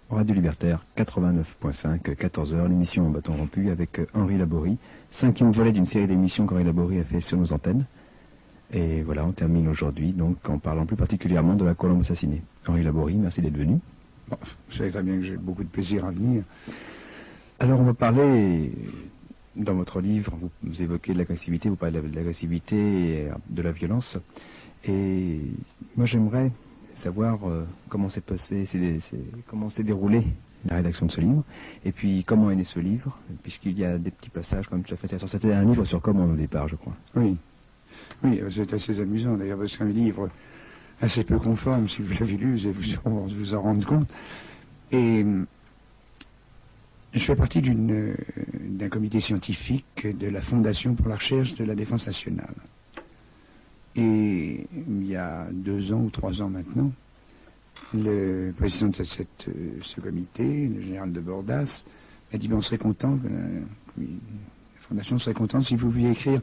Radio Libertaire 89.5, 14h, l'émission Bâton rompu avec Henri Laborie, 5e volet d'une série d'émissions qu'Henri Laborie a fait sur nos antennes. Et voilà, on termine aujourd'hui donc en parlant plus particulièrement de la colombe assassinée. Henri Laborie, merci d'être venu. Bon, vous savez très bien que j'ai beaucoup de plaisir à venir. Alors on va parler, dans votre livre, vous évoquez de l'agressivité, vous parlez de l'agressivité et de la violence. Et moi j'aimerais savoir comment s'est passé, comment s'est déroulée la rédaction de ce livre, et puis comment est né ce livre, puisqu'il y a des petits passages comme tout à fait intéressants. C'était un livre sur comment au départ, je crois. Oui, c'est assez amusant d'ailleurs, parce que c'est un livre assez peu conforme, si vous l'avez lu, vous allez vous en rendre compte. Et je fais partie d'un comité scientifique de la Fondation pour la recherche de la défense nationale. Et il y a 2 ans ou 3 ans maintenant, le président de ce comité, le général de Bordas, m'a dit on serait content, la Fondation serait contente si vous pouviez écrire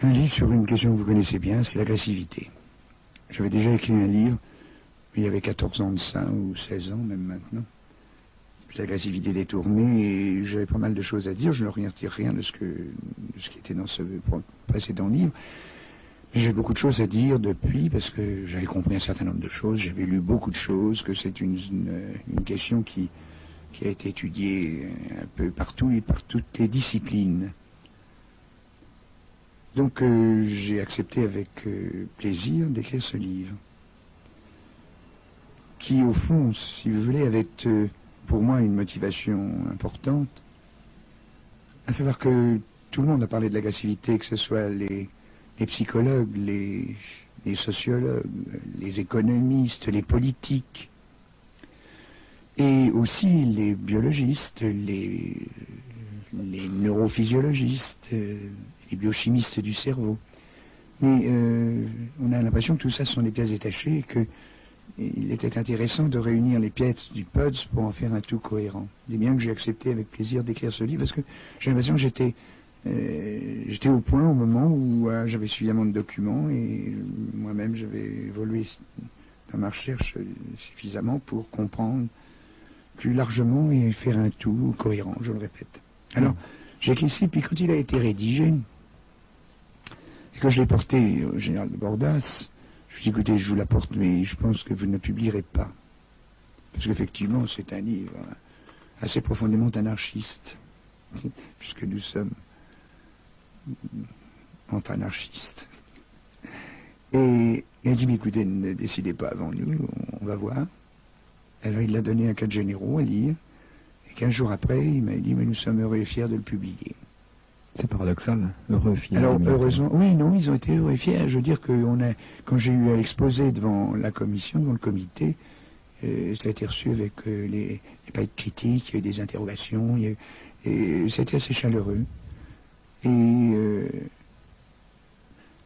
un livre sur une question que vous connaissez bien, c'est l'agressivité. J'avais déjà écrit un livre, il y avait 14 ans de ça, ou 16 ans même maintenant, l'agressivité détournée, et j'avais pas mal de choses à dire, je ne retire rien de ce qui était dans ce précédent livre. J'ai beaucoup de choses à dire depuis, parce que j'avais compris un certain nombre de choses, j'avais lu beaucoup de choses, que c'est une question qui a été étudiée un peu partout et par toutes les disciplines. Donc j'ai accepté avec plaisir d'écrire ce livre, qui au fond, si vous voulez, avait pour moi une motivation importante, à savoir que tout le monde a parlé de l'agressivité, que ce soit les psychologues, les sociologues, les économistes, les politiques, et aussi les biologistes, les neurophysiologistes, les biochimistes du cerveau. Mais on a l'impression que tout ça ce sont des pièces détachées et qu'il était intéressant de réunir les pièces du PUDS pour en faire un tout cohérent. C'est bien que j'ai accepté avec plaisir d'écrire ce livre, parce que j'ai l'impression que j'étais au point au moment où j'avais suffisamment de documents et moi-même j'avais évolué dans ma recherche suffisamment pour comprendre plus largement et faire un tout cohérent, je le répète. Alors, j'ai écrit ici, puis quand il a été rédigé, et que je l'ai porté au général de Bordas, je lui ai dit, écoutez, je vous l'apporte, mais je pense que vous ne publierez pas. Parce qu'effectivement, c'est un livre assez profondément anarchiste, puisque nous sommes anti-anarchistes. Et il a dit, mais écoutez, ne décidez pas avant nous, on va voir. Alors il l'a donné à 4 généraux à lire, et 15 jours après, il m'a dit, mais nous sommes heureux et fiers de le publier. C'est paradoxal, heureux et fiers. Alors heureusement, oui, non, ils ont été heureux et fiers. Je veux dire que quand j'ai eu à l'exposer devant la commission, devant le comité, ça a été reçu avec pas de critiques, il y a eu des interrogations, et c'était assez chaleureux. Et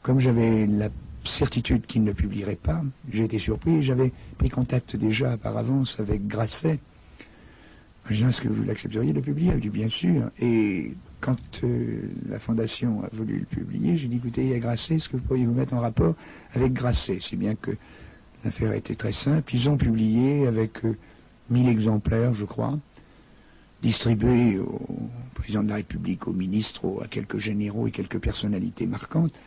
comme j'avais la certitude qu'il ne publierait pas, j'ai été surpris et j'avais pris contact déjà par avance avec Grasset. Je disais, est-ce que vous l'accepteriez de publier? Il a dit bien sûr. Et quand la Fondation a voulu le publier, j'ai dit, écoutez, il y a Grasset, est-ce que vous pourriez vous mettre en rapport avec Grasset? Si bien que l'affaire a été très simple. Ils ont publié avec 1000 exemplaires, je crois, distribués au président de la République, aux ministres, à quelques généraux et quelques personnalités marquantes.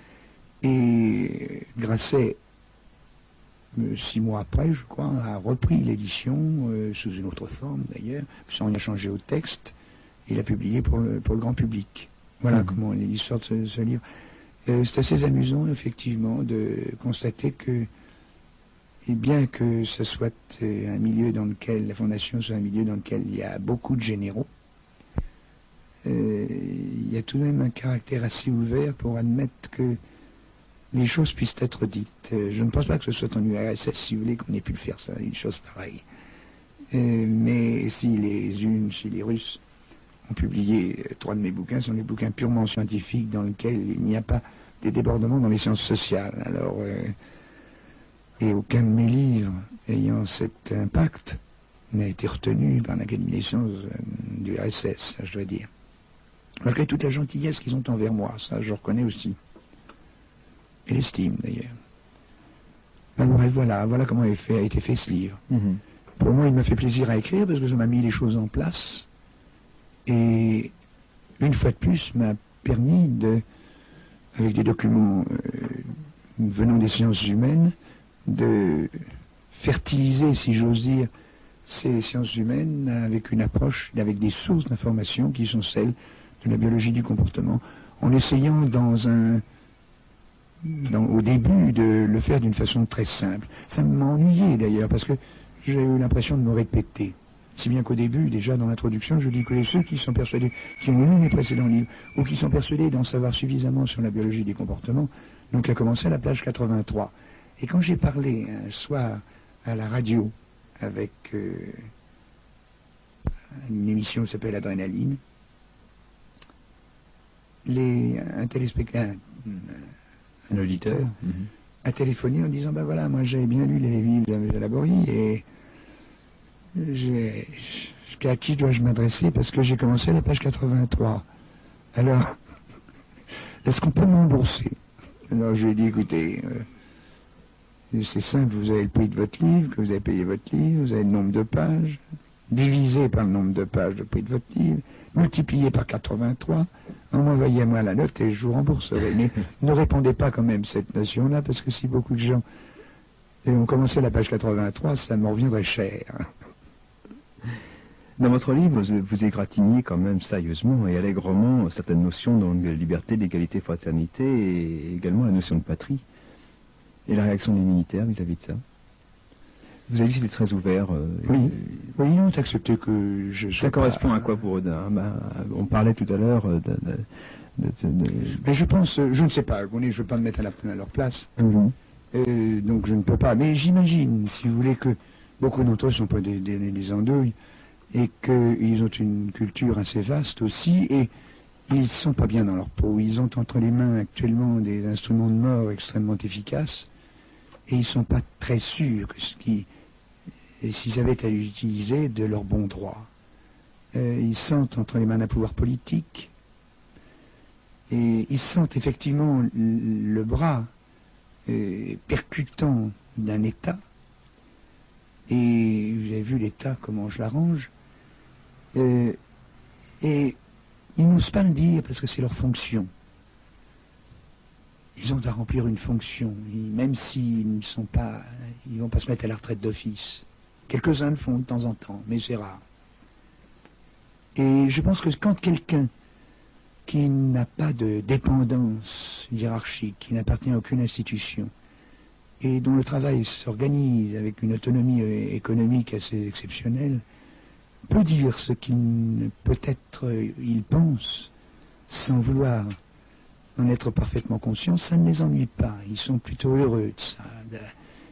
Et Grasset, 6 mois après, je crois, a repris l'édition, sous une autre forme d'ailleurs, sans rien changer au texte, et l'a publié pour le grand public. Voilà comment l'histoire de ce livre. C'est assez amusant, effectivement, de constater que, et bien que ce soit un milieu dans lequel, la Fondation soit un milieu dans lequel il y a beaucoup de généraux, il y a tout de même un caractère assez ouvert pour admettre que les choses puissent être dites. Je ne pense pas que ce soit en URSS, si vous voulez, qu'on ait pu le faire, ça, une chose pareille. Mais si les Russes ont publié 3 de mes bouquins, sont des bouquins purement scientifiques dans lesquels il n'y a pas des débordements dans les sciences sociales. Alors, et aucun de mes livres ayant cet impact n'a été retenu par l'Académie des sciences du RSS, je dois dire. Malgré toute la gentillesse qu'ils ont envers moi, ça je reconnais aussi. Et l'estime d'ailleurs. Alors voilà comment a été fait ce livre. Pour moi, il m'a fait plaisir à écrire parce que ça m'a mis les choses en place. Et une fois de plus, m'a permis avec des documents venant des sciences humaines, de fertiliser, si j'ose dire, ces sciences humaines avec une approche, avec des sources d'information qui sont celles de la biologie du comportement, en essayant au début de le faire d'une façon très simple. Ça m'ennuyait d'ailleurs, parce que j'ai eu l'impression de me répéter. Si bien qu'au début, déjà dans l'introduction, je dis que ceux qui sont persuadés, qui ont lu mes précédents livres, ou qui sont persuadés d'en savoir suffisamment sur la biologie des comportements, donc à commencer à la page 83. Et quand j'ai parlé un soir à la radio avec une émission qui s'appelle Adrénaline, un téléspectateur, un auditeur, a téléphoné en disant, ben voilà, moi j'ai bien lu les livres de Laborie et à qui dois-je m'adresser parce que j'ai commencé à la page 83. Alors, est-ce qu'on peut m'embourser? Alors je lui ai dit, écoutez, c'est simple, vous avez le prix de votre livre, que vous avez payé votre livre, vous avez le nombre de pages, divisé par le nombre de pages de prix de votre livre, multiplié par 83, envoyez-moi la note et je vous rembourserai. Mais ne répondez pas quand même cette notion-là, parce que si beaucoup de gens ont commencé à la page 83, ça me reviendrait cher. Dans votre livre, vous égratignez quand même sérieusement et allègrement certaines notions de liberté, d'égalité, fraternité et également la notion de patrie et la réaction des militaires vis-à-vis de ça. Vous avez dit que c'était très ouvert. Oui, ils ont accepté que je... Ça correspond à quoi pour eux? On parlait tout à l'heure Mais je pense, je ne sais pas, je ne veux pas me mettre à leur place, donc je ne peux pas. Mais j'imagine, si vous voulez, que beaucoup d'entre eux ne sont pas des andouilles, et qu'ils ont une culture assez vaste aussi, et ils ne sont pas bien dans leur peau. Ils ont entre les mains actuellement des instruments de mort extrêmement efficaces, et ils ne sont pas très sûrs que s'ils avaient à l'utiliser de leur bon droit. Ils sentent entre les mains d'un pouvoir politique, et ils sentent effectivement le bras percutant d'un État, et vous avez vu l'État, comment je l'arrange, et ils n'osent pas le dire parce que c'est leur fonction. Ils ont à remplir une fonction, même s'ils ne sont pas, ils vont pas se mettre à la retraite d'office. Quelques-uns le font de temps en temps, mais c'est rare. Et je pense que quand quelqu'un qui n'a pas de dépendance hiérarchique, qui n'appartient à aucune institution, et dont le travail s'organise avec une autonomie économique assez exceptionnelle, peut dire ce qu'il peut-être il pense, sans vouloir en être parfaitement conscient, ça ne les ennuie pas. Ils sont plutôt heureux de ça.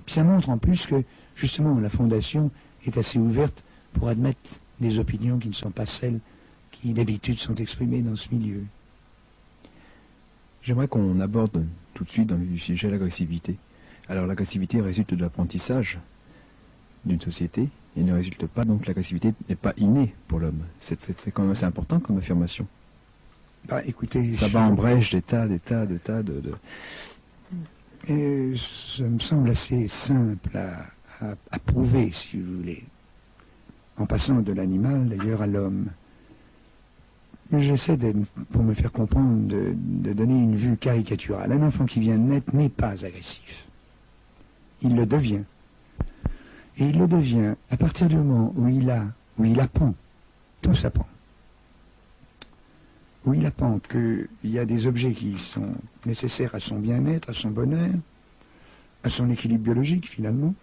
Puis ça montre en plus que, justement, la Fondation est assez ouverte pour admettre des opinions qui ne sont pas celles qui, d'habitude, sont exprimées dans ce milieu. J'aimerais qu'on aborde tout de suite dans le sujet l'agressivité. Alors l'agressivité résulte de l'apprentissage d'une société et ne résulte pas, donc l'agressivité n'est pas innée pour l'homme. C'est quand même assez important comme affirmation. Bah, écoutez, ça va en brèche des tas de... Et ça me semble assez simple à prouver, si vous voulez, en passant de l'animal d'ailleurs à l'homme. J'essaie, pour me faire comprendre, de donner une vue caricaturale. Un enfant qui vient de naître n'est pas agressif. Il le devient. Et il le devient à partir du moment où il apprend, tout s'apprend, où il apprend qu'il y a des objets qui sont nécessaires à son bien-être, à son bonheur, à son équilibre biologique finalement,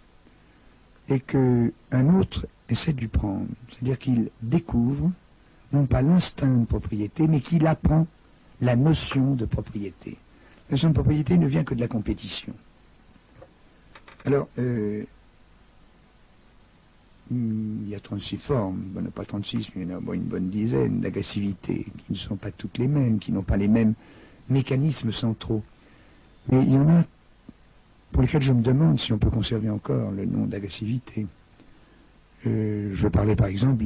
et qu'un autre essaie de lui prendre. C'est-à-dire qu'il découvre, non pas l'instinct de propriété, mais qu'il apprend la notion de propriété. La notion de propriété ne vient que de la compétition. Alors, il y a 36 formes, bon, pas 36, mais il y en a une bonne dizaine d'agressivité, qui ne sont pas toutes les mêmes, qui n'ont pas les mêmes mécanismes centraux. Mais il y en a pour lesquels je me demande si on peut conserver encore le nom d'agressivité. Je parlais par exemple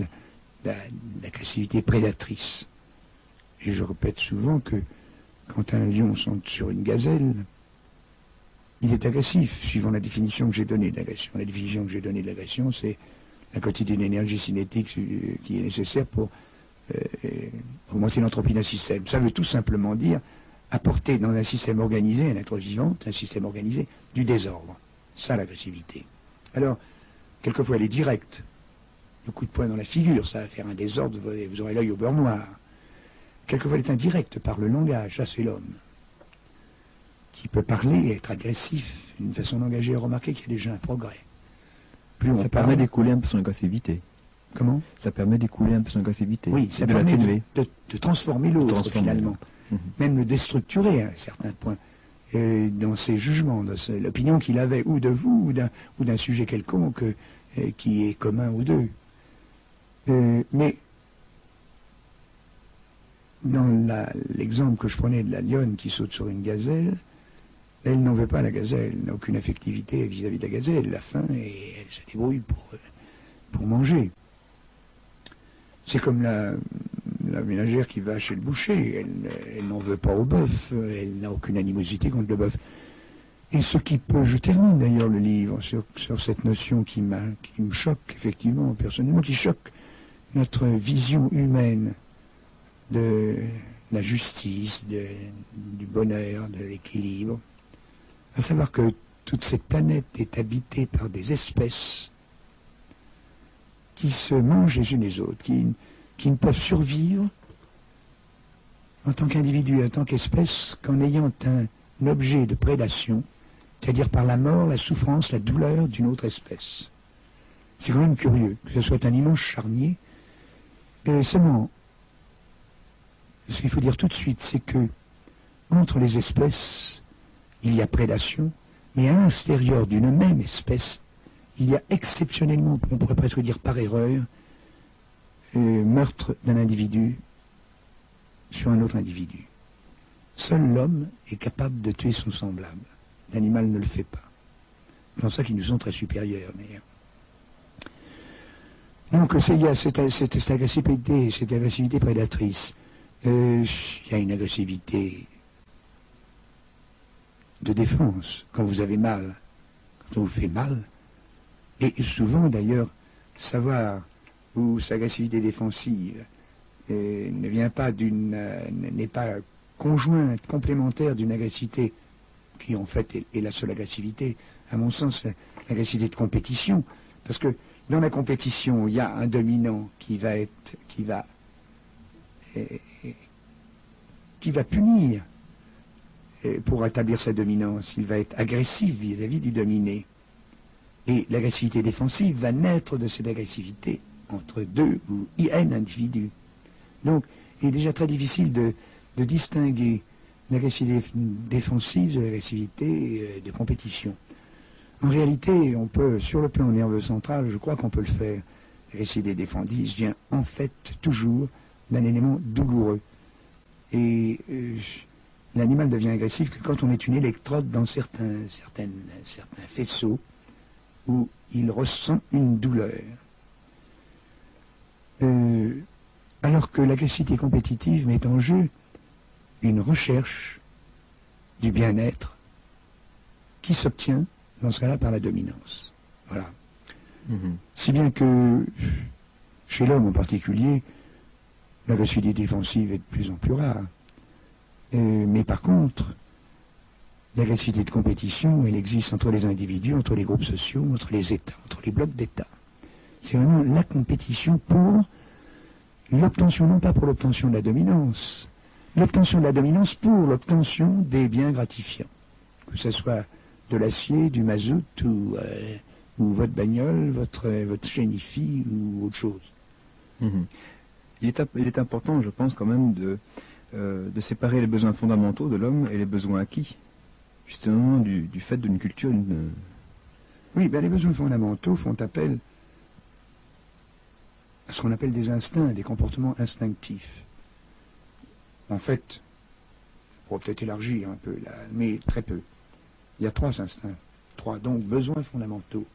d'agressivité prédatrice. Et je répète souvent que quand un lion saute sur une gazelle, il est agressif, suivant la définition que j'ai donnée de l'agression. La définition que j'ai donnée de l'agression, c'est la quantité d'énergie cinétique qui est nécessaire pour augmenter l'entropie d'un système. Ça veut tout simplement dire apporter dans un système organisé, un être vivant, un système organisé, du désordre. Ça, l'agressivité. Alors, quelquefois, elle est directe. Le coup de poing dans la figure, ça va faire un désordre, vous aurez l'œil au beurre noir. Quelquefois, elle est indirecte par le langage, ça c'est l'homme, qui peut parler et être agressif d'une façon d'engager et remarquer qu'il y a déjà un progrès. Plus ça permet d'écouler un peu son agressivité. Comment? Ça permet d'écouler un peu son agressivité. Oui, ça permet de transformer l'autre, finalement. Même le déstructurer à un certain point. Dans ses jugements, dans l'opinion qu'il avait ou de vous, ou d'un sujet quelconque qui est commun aux deux. Mais dans l'exemple que je prenais de la lionne qui saute sur une gazelle, elle n'en veut pas la gazelle, elle n'a aucune affectivité vis-à-vis de la gazelle, elle a faim et elle se débrouille pour manger. C'est comme la ménagère qui va chez le boucher, elle n'en veut pas au bœuf, elle n'a aucune animosité contre le bœuf. Et ce qui peut, je termine d'ailleurs le livre sur cette notion qui me choque effectivement, personnellement, qui choque notre vision humaine de la justice, du bonheur, de l'équilibre, à savoir que toute cette planète est habitée par des espèces qui se mangent les unes les autres, qui ne peuvent survivre en tant qu'individu, en tant qu'espèce, qu'en ayant un objet de prédation, c'est-à-dire par la mort, la souffrance, la douleur d'une autre espèce. C'est quand même curieux, que ce soit un immense charnier. Et seulement, ce qu'il faut dire tout de suite, c'est que entre les espèces, il y a prédation, mais à l'intérieur d'une même espèce, il y a exceptionnellement, on pourrait presque dire par erreur, meurtre d'un individu sur un autre individu. Seul l'homme est capable de tuer son semblable. L'animal ne le fait pas. C'est pour ça qu'ils nous sont très supérieurs, d'ailleurs. Donc, il y a cette agressivité prédatrice. Il y a une agressivité de défense, quand vous avez mal, quand on vous fait mal. Et souvent, d'ailleurs, savoir où cette agressivité défensive n'est pas conjointe, complémentaire d'une agressivité qui, en fait, est la seule agressivité, à mon sens, l'agressivité de compétition. Parce que dans la compétition, il y a un dominant qui va punir pour établir sa dominance. Il va être agressif vis-à-vis du dominé. Et l'agressivité défensive va naître de cette agressivité entre deux ou un individu. Donc, il est déjà très difficile de distinguer l'agressivité défensive de l'agressivité de compétition. En réalité, on peut, sur le plan nerveux central, je crois qu'on peut le faire. L'agressivité défensive vient en fait toujours d'un élément douloureux. Et l'animal devient agressif que quand on est une électrode dans certains faisceaux où il ressent une douleur. Alors que l'agressivité compétitive met en jeu une recherche du bien-être qui s'obtient dans ce cas-là par la dominance. Voilà. Si bien que chez l'homme en particulier, l'agressivité défensive est de plus en plus rare. Mais par contre, l'agressivité de compétition, elle existe entre les individus, entre les groupes sociaux, entre les États, entre les blocs d'États. C'est vraiment la compétition pour l'obtention, non pas pour l'obtention de la dominance, l'obtention de la dominance pour l'obtention des biens gratifiants. Que ce soit de l'acier, du mazout ou votre bagnole, votre génie-fille ou autre chose. Il est important, je pense, quand même, de séparer les besoins fondamentaux de l'homme et les besoins acquis, justement du fait d'une culture. Oui, les besoins fondamentaux font appel à ce qu'on appelle des instincts, des comportements instinctifs. En fait, on pourrait peut-être élargir un peu, là, mais très peu. Il y a 3 instincts, 3 donc besoins fondamentaux.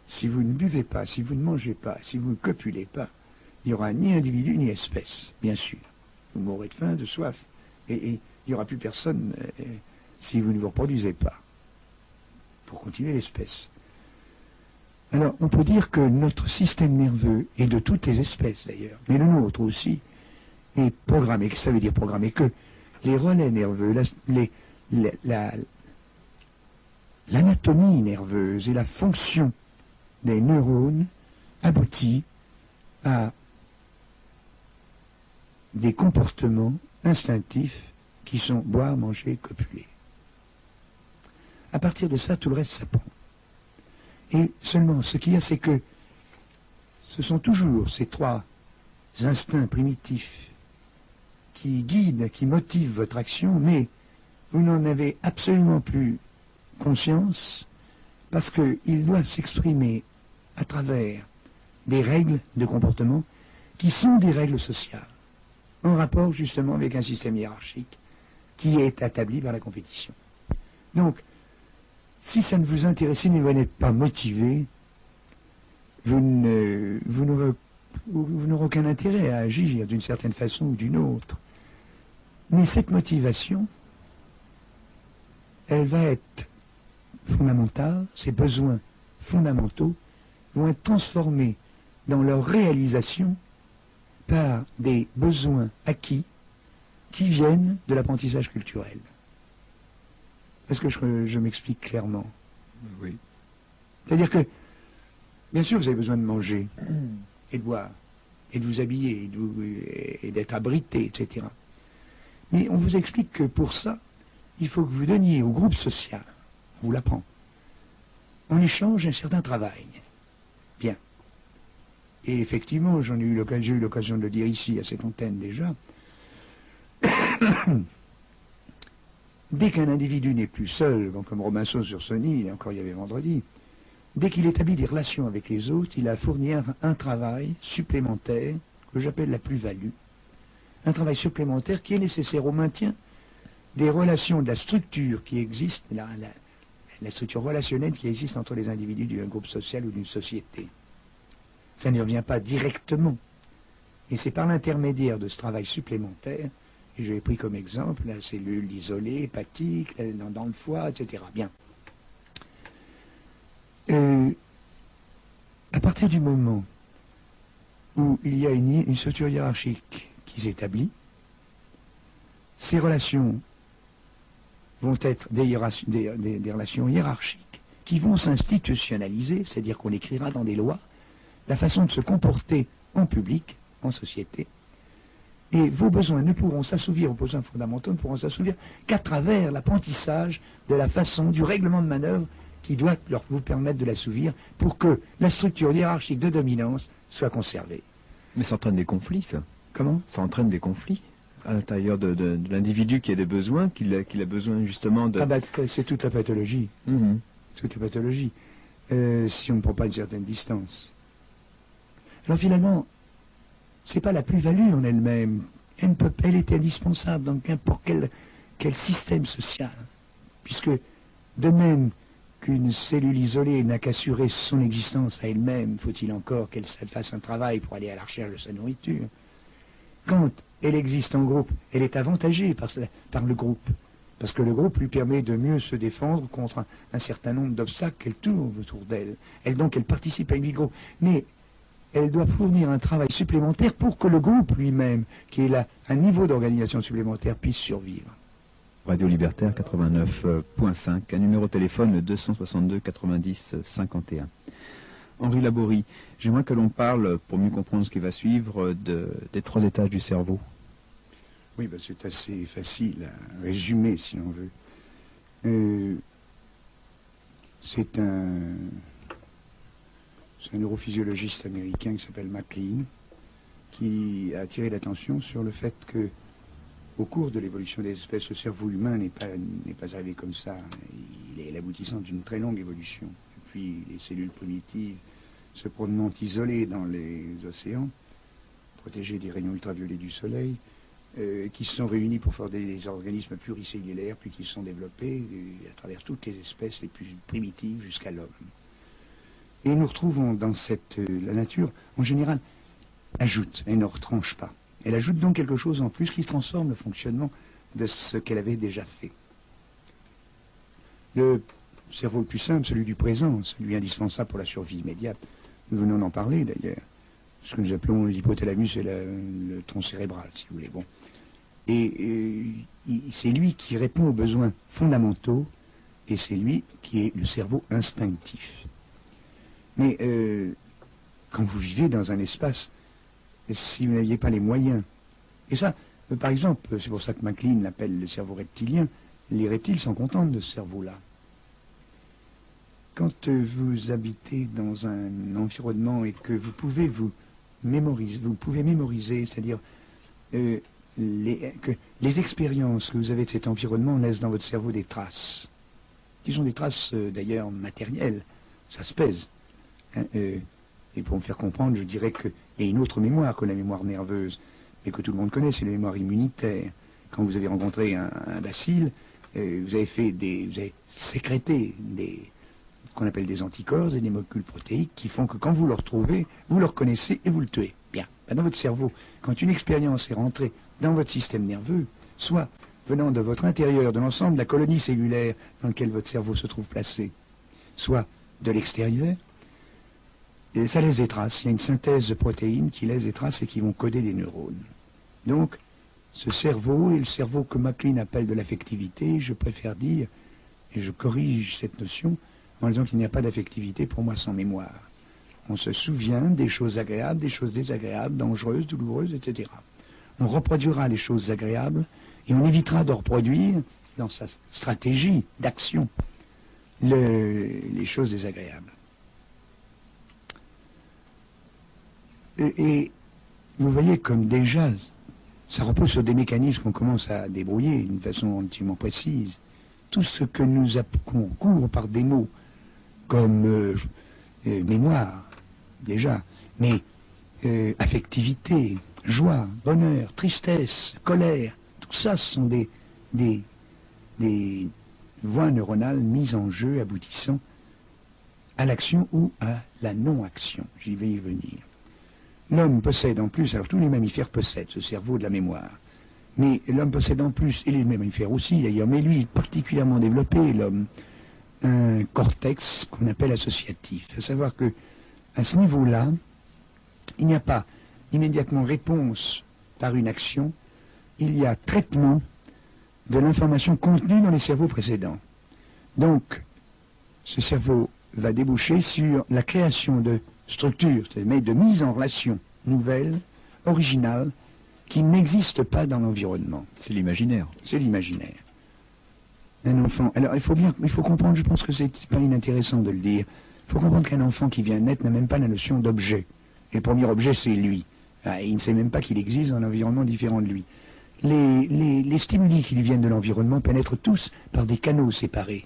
Si vous ne buvez pas, si vous ne mangez pas, si vous ne copulez pas, il n'y aura ni individu ni espèce, bien sûr. Vous mourrez de faim, de soif, et il n'y aura plus personne si vous ne vous reproduisez pas, pour continuer l'espèce. Alors, on peut dire que notre système nerveux, et de toutes les espèces d'ailleurs, mais le nôtre aussi, est programmé. Ça veut dire programmé que les relais nerveux, l'anatomie nerveuse et la fonction des neurones aboutit à des comportements instinctifs qui sont boire, manger, copuler. À partir de ça, tout le reste s'apprend. Et seulement, ce qu'il y a, c'est que ce sont toujours ces 3 instincts primitifs qui guident, qui motivent votre action, mais vous n'en avez absolument plus conscience parce qu'ils doivent s'exprimer à travers des règles de comportement qui sont des règles sociales, en rapport justement avec un système hiérarchique qui est établi par la compétition. Donc, si ça ne vous intéresse, si vous n'êtes pas motivé, vous n'aurez aucun intérêt à agir d'une certaine façon ou d'une autre. Mais cette motivation, elle va être fondamentale, ces besoins fondamentaux vont être transformés dans leur réalisation par des besoins acquis qui viennent de l'apprentissage culturel. Est-ce que je m'explique clairement? Oui. C'est-à-dire que, bien sûr, vous avez besoin de manger, et de boire, et de vous habiller, et d'être abrité, etc. Mais on vous explique que pour ça, il faut que vous donniez au groupe social, on vous l'apprend, en échange un certain travail. Bien. Et effectivement, j'ai eu l'occasion de le dire ici, à cette antenne déjà, dès qu'un individu n'est plus seul, comme Robinson sur Sony, encore il y avait vendredi, dès qu'il établit des relations avec les autres, il a à fournir un travail supplémentaire, que j'appelle la plus-value, un travail supplémentaire qui est nécessaire au maintien des relations, de la structure qui existe, la structure relationnelle qui existe entre les individus d'un groupe social ou d'une société. Ça ne revient pas directement. Et c'est par l'intermédiaire de ce travail supplémentaire, et je l'ai pris comme exemple la cellule isolée, hépatique, dans le foie, etc. Bien. À partir du moment où il y a une structure hiérarchique qui s'établit, ces relations vont être des relations hiérarchiques qui vont s'institutionnaliser, c'est-à-dire qu'on écrira dans des lois la façon de se comporter en public, en société, et vos besoins ne pourront s'assouvir, vos besoins fondamentaux ne pourront s'assouvir qu'à travers l'apprentissage de la façon, du règlement de manœuvre qui doit vous permettre de l'assouvir pour que la structure hiérarchique de dominance soit conservée. Mais ça entraîne des conflits, ça. Comment? Ça entraîne des conflits à l'intérieur de l'individu qui a des besoins, qu'il a besoin justement de... Ah bah, c'est toute la pathologie. Toute la pathologie. Si on ne prend pas une certaine distance. Alors finalement, c'est pas la plus-value en elle-même. Elle est indispensable dans n'importe quel système social. Puisque, de même qu'une cellule isolée n'a qu'assurer son existence à elle-même, faut-il encore qu'elle fasse un travail pour aller à la recherche de sa nourriture. Quand elle existe en groupe, elle est avantagée par le groupe. Parce que le groupe lui permet de mieux se défendre contre un certain nombre d'obstacles qu'elle tourne autour d'elle. Elle participe à une vie de groupe. Mais elle doit fournir un travail supplémentaire pour que le groupe lui-même, qui est là, un niveau d'organisation supplémentaire, puisse survivre. Radio Libertaire 89.5, un numéro de téléphone 262 90 51. Henri Laborie, j'aimerais que l'on parle, pour mieux comprendre ce qui va suivre, des 3 étages du cerveau. Oui, ben c'est assez facile à résumer, si l'on veut. C'est un neurophysiologiste américain qui s'appelle MacLean, qui a attiré l'attention sur le fait que, au cours de l'évolution des espèces, le cerveau humain n'est pas arrivé comme ça. Il est l'aboutissant d'une très longue évolution. Depuis les cellules primitives se promenant isolés dans les océans, protégés des rayons ultraviolets du soleil, qui se sont réunis pour former des organismes pluricellulaires, puis qui se sont développés à travers toutes les espèces les plus primitives jusqu'à l'homme. Et nous retrouvons dans la nature, en général, ajoute, elle ne retranche pas. Elle ajoute donc quelque chose en plus qui transforme le fonctionnement de ce qu'elle avait déjà fait. Le cerveau le plus simple, celui du présent, celui indispensable pour la survie immédiate, nous venons d'en parler d'ailleurs, ce que nous appelons l'hypothalamus et le tronc cérébral, si vous voulez. Bon. Et c'est lui qui répond aux besoins fondamentaux, et c'est lui qui est le cerveau instinctif. Mais quand vous vivez dans un espace, si vous n'aviez pas les moyens, et ça, par exemple, c'est pour ça que MacLean l'appelle le cerveau reptilien, les reptiles sont contents de ce cerveau-là. Quand vous habitez dans un environnement et que vous pouvez mémoriser, c'est-à-dire que les expériences que vous avez de cet environnement laissent dans votre cerveau des traces, qui sont des traces d'ailleurs matérielles, ça se pèse. Hein, et pour me faire comprendre, je dirais qu'il y a une autre mémoire que la mémoire nerveuse, et que tout le monde connaît, c'est la mémoire immunitaire. Quand vous avez rencontré un bacille, vous avez sécrété qu'on appelle des anticorps et des molécules protéiques qui font que quand vous le retrouvez, vous le reconnaissez et vous le tuez. Bien. Dans votre cerveau, quand une expérience est rentrée dans votre système nerveux, soit venant de votre intérieur, de l'ensemble de la colonie cellulaire dans laquelle votre cerveau se trouve placé, soit de l'extérieur, et ça laisse des traces. Il y a une synthèse de protéines qui laisse des traces et qui vont coder des neurones. Donc, ce cerveau est le cerveau que MacLean appelle de l'affectivité. Je préfère dire, et je corrige cette notion, en disant qu'il n'y a pas d'affectivité pour moi sans mémoire. On se souvient des choses agréables, des choses désagréables, dangereuses, douloureuses, etc. On reproduira les choses agréables et on évitera de reproduire, dans sa stratégie d'action, les choses désagréables. Et vous voyez comme déjà, ça repose sur des mécanismes qu'on commence à débrouiller d'une façon relativement précise. Tout ce que nous court par des mots, comme mémoire, déjà, mais affectivité, joie, bonheur, tristesse, colère, tout ça, ce sont des voies neuronales mises en jeu, aboutissant à l'action ou à la non-action. J'y vais y venir. L'homme possède en plus, alors tous les mammifères possèdent ce cerveau de la mémoire, mais l'homme possède en plus, et les mammifères aussi d'ailleurs, mais lui particulièrement développé, l'homme, un cortex qu'on appelle associatif. À savoir que à ce niveau-là, il n'y a pas immédiatement réponse par une action, il y a traitement de l'information contenue dans les cerveaux précédents. Donc, ce cerveau va déboucher sur la création de structures, mais de mise en relation nouvelle, originale, qui n'existe pas dans l'environnement. C'est l'imaginaire. C'est l'imaginaire. Un enfant. Alors, il faut comprendre, je pense que c'est pas inintéressant de le dire, il faut comprendre qu'un enfant qui vient naître n'a même pas la notion d'objet. Et le premier objet, c'est lui. Il ne sait même pas qu'il existe dans un environnement différent de lui. Les stimuli qui lui viennent de l'environnement pénètrent tous par des canaux séparés.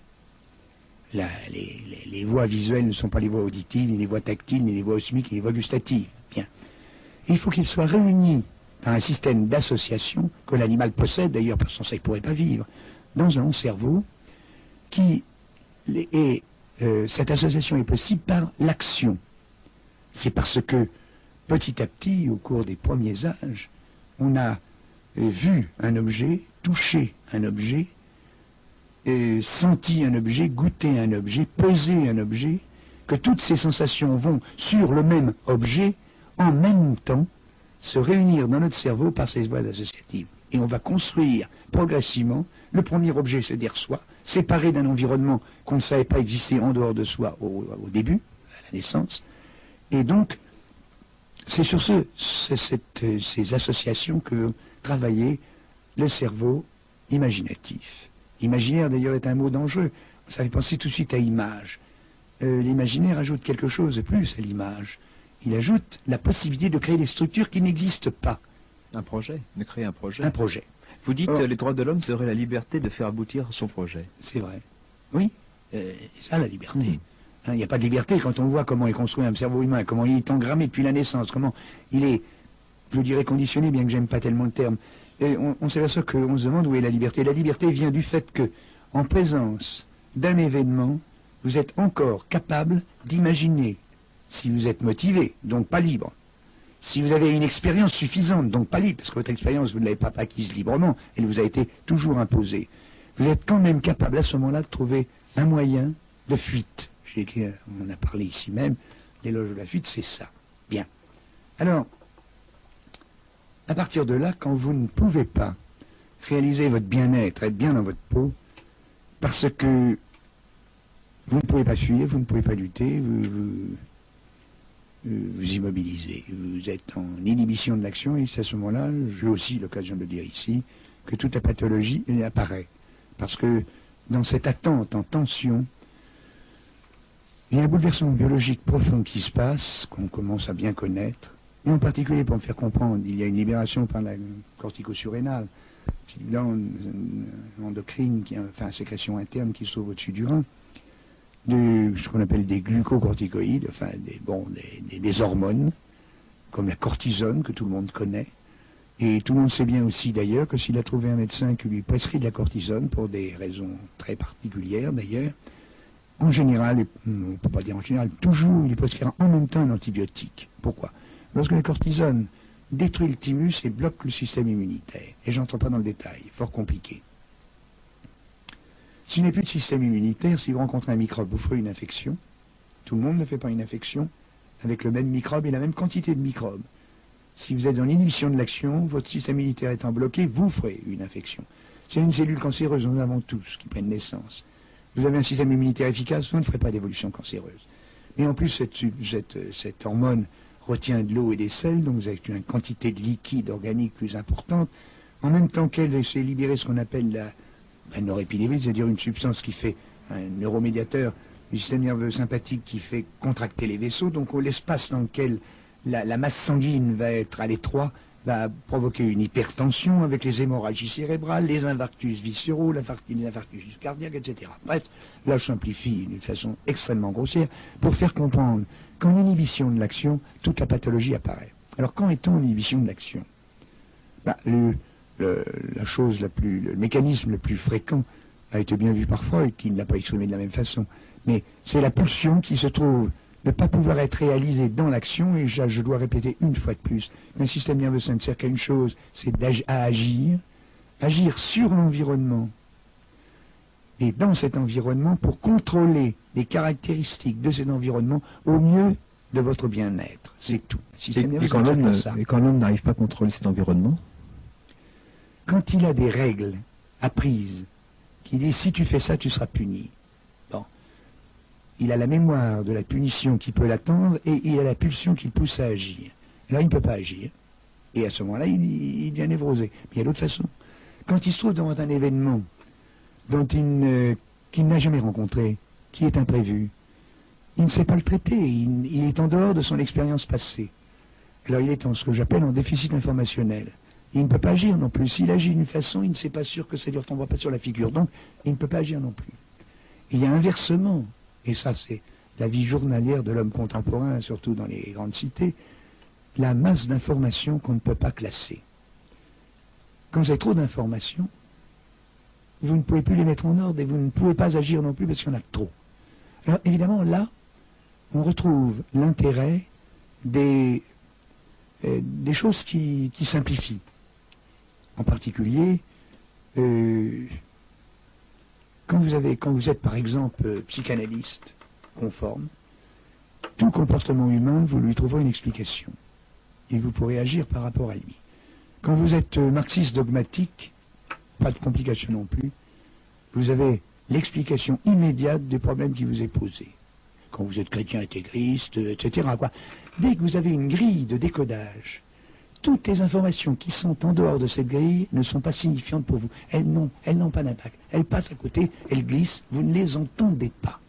Les voies visuelles ne sont pas les voies auditives, ni les voies tactiles, ni les voies osmiques, ni les voies gustatives. Bien. Et il faut qu'ils soient réunis par un système d'association que l'animal possède, d'ailleurs, parce que sans ça, il ne pourrait pas vivre, dans un cerveau cette association est possible par l'action. C'est parce que, petit à petit, au cours des premiers âges, on a vu un objet, touché un objet, senti un objet, goûté un objet, pesé un objet, que toutes ces sensations vont sur le même objet, en même temps, se réunir dans notre cerveau par ces voies associatives. Et on va construire progressivement le premier objet, c'est-à-dire soi, séparé d'un environnement qu'on ne savait pas exister en dehors de soi au début, à la naissance. Et donc, c'est sur ces associations que travaillait le cerveau imaginatif. Imaginaire, d'ailleurs, est un mot dangereux. Ça fait penser tout de suite à image. L'imaginaire ajoute quelque chose de plus à l'image. Il ajoute la possibilité de créer des structures qui n'existent pas. Un projet, de créer un projet. Un projet. Vous dites que les droits de l'homme seraient la liberté de faire aboutir son projet. C'est vrai. Oui, c'est ça la liberté. Il n'y a pas de liberté quand on voit comment est construit un cerveau humain, comment il est engrammé depuis la naissance, comment il est, je dirais, conditionné, bien que j'aime pas tellement le terme. Et on s'aperçoit qu'on se demande où est la liberté. La liberté vient du fait que, en présence d'un événement, vous êtes encore capable d'imaginer, si vous êtes motivé, donc pas libre, si vous avez une expérience suffisante, donc pas libre, parce que votre expérience, vous ne l'avez pas acquise librement, elle vous a été toujours imposée, vous êtes quand même capable à ce moment-là de trouver un moyen de fuite. On en a parlé ici même, l'éloge de la fuite, c'est ça. Bien. Alors, à partir de là, quand vous ne pouvez pas réaliser votre bien-être, être bien dans votre peau, parce que vous ne pouvez pas fuir, vous ne pouvez pas lutter, vous immobilisez, vous êtes en inhibition de l'action, et c'est à ce moment-là, j'ai aussi l'occasion de le dire ici, que toute la pathologie apparaît. Parce que dans cette attente en tension, il y a un bouleversement biologique profond qui se passe, qu'on commence à bien connaître, et en particulier pour me faire comprendre, il y a une libération par la cortico-surrénale, endocrine, enfin sécrétion interne qui s'ouvre au-dessus du rein, de ce qu'on appelle des glucocorticoïdes, enfin des hormones, comme la cortisone que tout le monde connaît. Et tout le monde sait bien aussi d'ailleurs que s'il a trouvé un médecin qui lui prescrit de la cortisone, pour des raisons très particulières d'ailleurs, en général, on ne peut pas dire en général, toujours il prescrira en même temps un antibiotique. Pourquoi? Lorsque la cortisone détruit le thymus et bloque le système immunitaire, et j'entre pas dans le détail, fort compliqué. S'il n'y a plus de système immunitaire, si vous rencontrez un microbe, vous ferez une infection. Tout le monde ne fait pas une infection avec le même microbe et la même quantité de microbes. Si vous êtes dans l'inhibition de l'action, votre système immunitaire étant bloqué, vous ferez une infection. C'est une cellule cancéreuse, nous en avons tous qui prennent naissance. Vous avez un système immunitaire efficace, vous ne ferez pas d'évolution cancéreuse. Mais en plus, cette hormone retient de l'eau et des sels, donc vous avez une quantité de liquide organique plus importante, en même temps qu'elle s'est libérée ce qu'on appelle la norépinéphrine, c'est-à-dire une substance qui fait un neuromédiateur du système nerveux sympathique qui fait contracter les vaisseaux, donc l'espace dans lequel la masse sanguine va être à l'étroit va provoquer une hypertension avec les hémorragies cérébrales, les infarctus viscéraux, l'infarctus cardiaque, etc. Bref, là je simplifie d'une façon extrêmement grossière pour faire comprendre qu'en inhibition de l'action, toute la pathologie apparaît. Alors quand est-on en inhibition de l'action? La chose le mécanisme le plus fréquent a été bien vu par Freud, qui ne l'a pas exprimé de la même façon, mais c'est la pulsion qui se trouve ne pas pouvoir être réalisée dans l'action, et je dois répéter une fois de plus qu'un système nerveux ça ne sert qu'à une chose, c'est à agir sur l'environnement, et dans cet environnement pour contrôler les caractéristiques de cet environnement au mieux de votre bien-être. C'est tout. Et quand l'homme n'arrive pas à contrôler cet environnement, quand il a des règles apprises, qui disent si tu fais ça, tu seras puni. Bon. Il a la mémoire de la punition qui peut l'attendre et il a la pulsion qui le pousse à agir. Là, il ne peut pas agir. Et à ce moment-là, il devient névrosé. Mais il y a d'autres façons. Quand il se trouve devant un événement qu'il n'a jamais rencontré, qui est imprévu, il ne sait pas le traiter. Il est en dehors de son expérience passée. Alors il est en ce que j'appelle en déficit informationnel. Il ne peut pas agir non plus. S'il agit d'une façon, il ne sait pas sûr que ça ne lui retombera pas sur la figure. Donc, il ne peut pas agir non plus. Il y a inversement, et ça c'est la vie journalière de l'homme contemporain, surtout dans les grandes cités, la masse d'informations qu'on ne peut pas classer. Quand vous avez trop d'informations, vous ne pouvez plus les mettre en ordre et vous ne pouvez pas agir non plus parce qu'il y en a trop. Alors évidemment, là, on retrouve l'intérêt des choses qui simplifient. En particulier, quand vous êtes par exemple psychanalyste conforme, tout comportement humain, vous lui trouverez une explication. Et vous pourrez agir par rapport à lui. Quand vous êtes marxiste dogmatique, pas de complication non plus, vous avez l'explication immédiate des problèmes qui vous est posé. Quand vous êtes chrétien intégriste, etc. Dès que vous avez une grille de décodage, toutes les informations qui sont en dehors de cette grille ne sont pas signifiantes pour vous. Elles n'ont pas d'impact. Elles passent à côté, elles glissent, vous ne les entendez pas.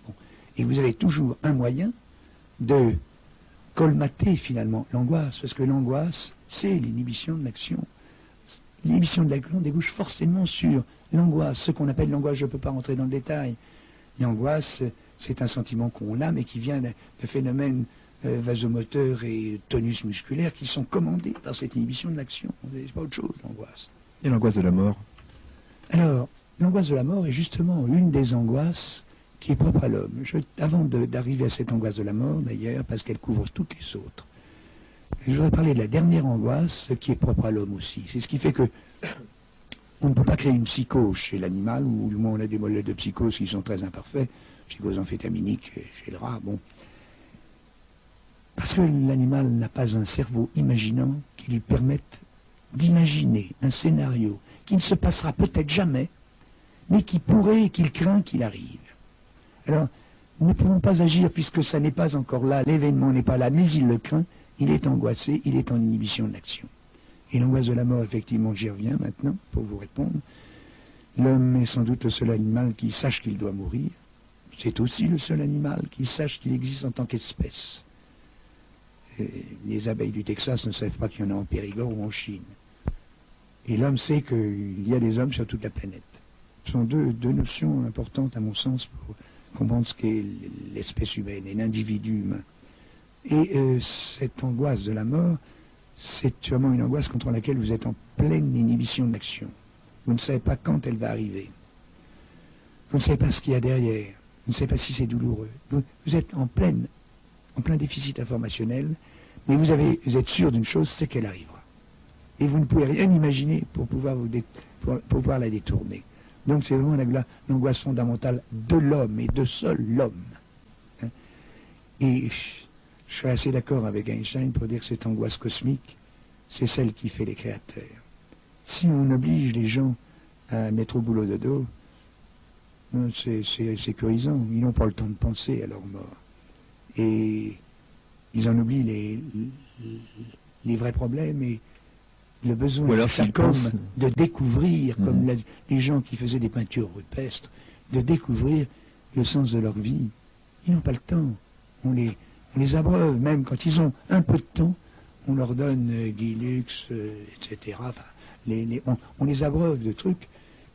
Bon. Et vous avez toujours un moyen de colmater finalement l'angoisse, parce que l'angoisse, c'est l'inhibition de l'action. L'inhibition de l'action débouche forcément sur l'angoisse, ce qu'on appelle l'angoisse, je ne peux pas rentrer dans le détail. L'angoisse, c'est un sentiment qu'on a, mais qui vient de phénomènes vasomoteurs et tonus musculaires qui sont commandés par cette inhibition de l'action. C'est pas autre chose, l'angoisse. Et l'angoisse de la mort? Alors, l'angoisse de la mort est justement une des angoisses qui est propre à l'homme. Avant d'arriver à cette angoisse de la mort, d'ailleurs, parce qu'elle couvre toutes les autres, je voudrais parler de la dernière angoisse, qui est propre à l'homme aussi. C'est ce qui fait que on ne peut pas créer une psychose chez l'animal, ou du moins on a des modèles de psychose qui sont très imparfaits, psychose amphétaminique chez le rat, bon. Parce que l'animal n'a pas un cerveau imaginant qui lui permette d'imaginer un scénario qui ne se passera peut-être jamais, mais qui pourrait et qu'il craint qu'il arrive. Alors, nous ne pouvons pas agir puisque ça n'est pas encore là, l'événement n'est pas là, mais il le craint, il est angoissé, il est en inhibition de l'action. Et l'angoisse de la mort, effectivement, j'y reviens maintenant pour vous répondre. L'homme est sans doute le seul animal qui sache qu'il doit mourir. C'est aussi le seul animal qui sache qu'il existe en tant qu'espèce. Les abeilles du Texas ne savent pas qu'il y en a en Périgord ou en Chine. Et l'homme sait qu'il y a des hommes sur toute la planète. Ce sont deux notions importantes, à mon sens, pour comprendre ce qu'est l'espèce humaine et l'individu humain. Et cette angoisse de la mort, c'est vraiment une angoisse contre laquelle vous êtes en pleine inhibition de l'action. Vous ne savez pas quand elle va arriver. Vous ne savez pas ce qu'il y a derrière. Vous ne savez pas si c'est douloureux. Vous êtes en plein déficit informationnel, mais vous êtes sûr d'une chose, c'est qu'elle arrivera. Et vous ne pouvez rien imaginer pour pouvoir la détourner. Donc c'est vraiment l'angoisse fondamentale de l'homme et de seul l'homme. Hein. Et je suis assez d'accord avec Einstein pour dire que cette angoisse cosmique, c'est celle qui fait les créateurs. Si on oblige les gens à mettre au boulot de dos, c'est sécurisant. Ils n'ont pas le temps de penser à leur mort. Et ils en oublient les vrais problèmes et le besoin de chaque homme de découvrir, comme les gens qui faisaient des peintures rupestres, de découvrir le sens de leur vie. Ils n'ont pas le temps. On les abreuve, même quand ils ont un peu de temps, on leur donne Guy Lux, etc. Enfin, on les abreuve de trucs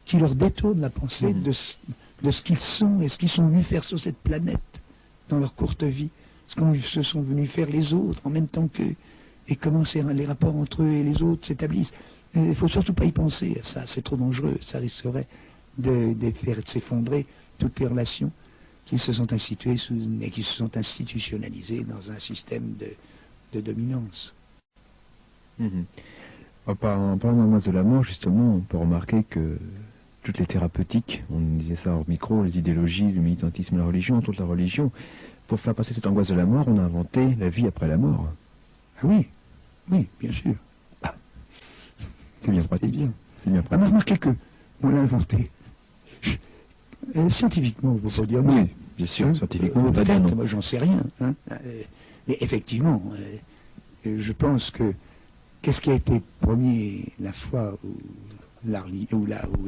qui leur détournent la pensée de ce qu'ils sont et ce qu'ils sont venus faire sur cette planète dans leur courte vie, ce qu'ils se sont venus faire les autres en même temps qu'eux, et comment les rapports entre eux et les autres s'établissent. Il ne faut surtout pas y penser à ça, c'est trop dangereux, ça risquerait de faire s'effondrer toutes les relations qui se sont instituées et qui se sont institutionnalisées dans un système de dominance. En parlant de la mort, justement, on peut remarquer que toutes les thérapeutiques, on disait ça hors micro, les idéologies, le militantisme, la religion, toute la religion, pour faire passer cette angoisse de la mort, on a inventé la vie après la mort. Ah oui, bien sûr. Ah. C'est bien pratique. C'est bien pratique. On a remarqué qu'on l'a inventé. Scientifiquement, vous pouvez dire non. Oui, bien sûr, scientifiquement, on peut pas dire non. Moi, j'en sais rien. Hein. Mais effectivement, je pense que qu'est-ce qui a été premier la foi ou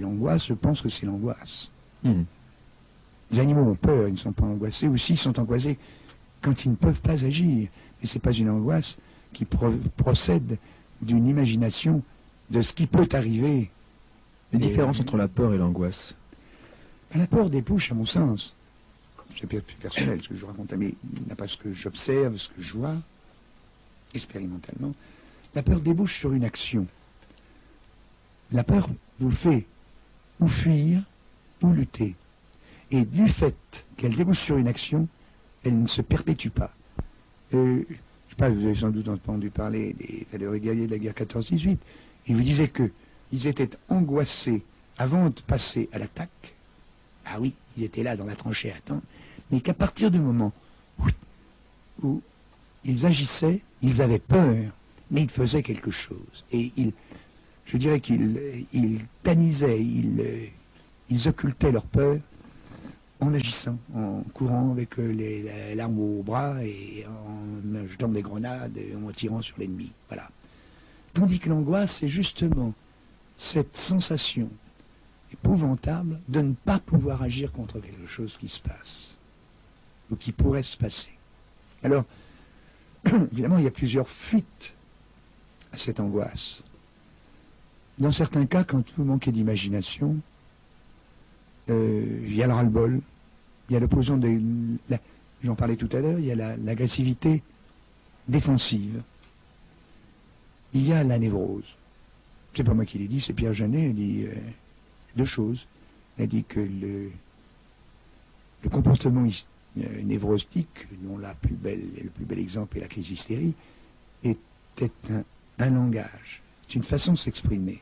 l'angoisse, je pense que c'est l'angoisse. Les animaux ont peur, ils ne sont pas angoissés, aussi ils sont angoissés quand ils ne peuvent pas agir. Mais ce n'est pas une angoisse qui procède d'une imagination de ce qui peut arriver. La différence entre la peur et l'angoisse? La peur débouche, à mon sens, c'est personnel ce que je raconte, mais n'a pas ce que j'observe, ce que je vois, expérimentalement. La peur débouche sur une action. La peur vous fait ou fuir ou lutter. Et du fait qu'elle débouche sur une action, elle ne se perpétue pas. Je ne sais pas, vous avez sans doute entendu parler des valeureux guerriers de la guerre 14-18. Ils vous disaient qu'ils étaient angoissés avant de passer à l'attaque. Ah oui, ils étaient là dans la tranchée à attendre. Mais qu'à partir du moment où ils agissaient, ils avaient peur, mais ils faisaient quelque chose. Et je dirais qu'ils tamisaient, ils occultaient leur peur en agissant, en courant avec l'arme au bras et en jetant des grenades et en tirant sur l'ennemi. Voilà. Tandis que l'angoisse, c'est justement cette sensation épouvantable de ne pas pouvoir agir contre quelque chose qui se passe ou qui pourrait se passer. Alors, évidemment, il y a plusieurs fuites à cette angoisse. Dans certains cas, quand vous manquez d'imagination, il y a le ras-le-bol, il y a l'opposant de... J'en parlais tout à l'heure, il y a l'agressivité défensive. Il y a la névrose. C'est pas moi qui l'ai dit, c'est Pierre Janet, il dit deux choses. Il a dit que le comportement névrostique, dont le plus bel exemple est la crise d'hystérie, était un langage. C'est une façon de s'exprimer.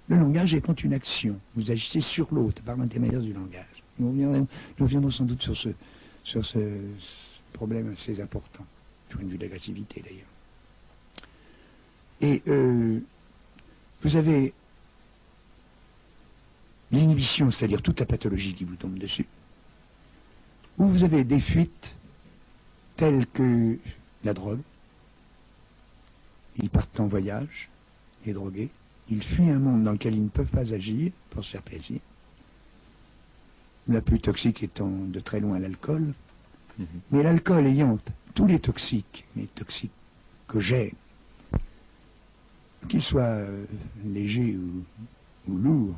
Le langage étant une action. Vous agissez sur l'autre par l'intermédiaire du langage. Nous reviendrons sans doute sur ce problème assez important, du point de vue de l'agressivité d'ailleurs. Et vous avez l'inhibition, c'est-à-dire toute la pathologie qui vous tombe dessus, ou vous avez des fuites telles que la drogue. Ils partent en voyage, les drogués, ils fuient un monde dans lequel ils ne peuvent pas agir pour se faire plaisir. La plus toxique étant de très loin l'alcool. Mais l'alcool ayant tous les toxicogènes, qu'ils soient légers ou lourds,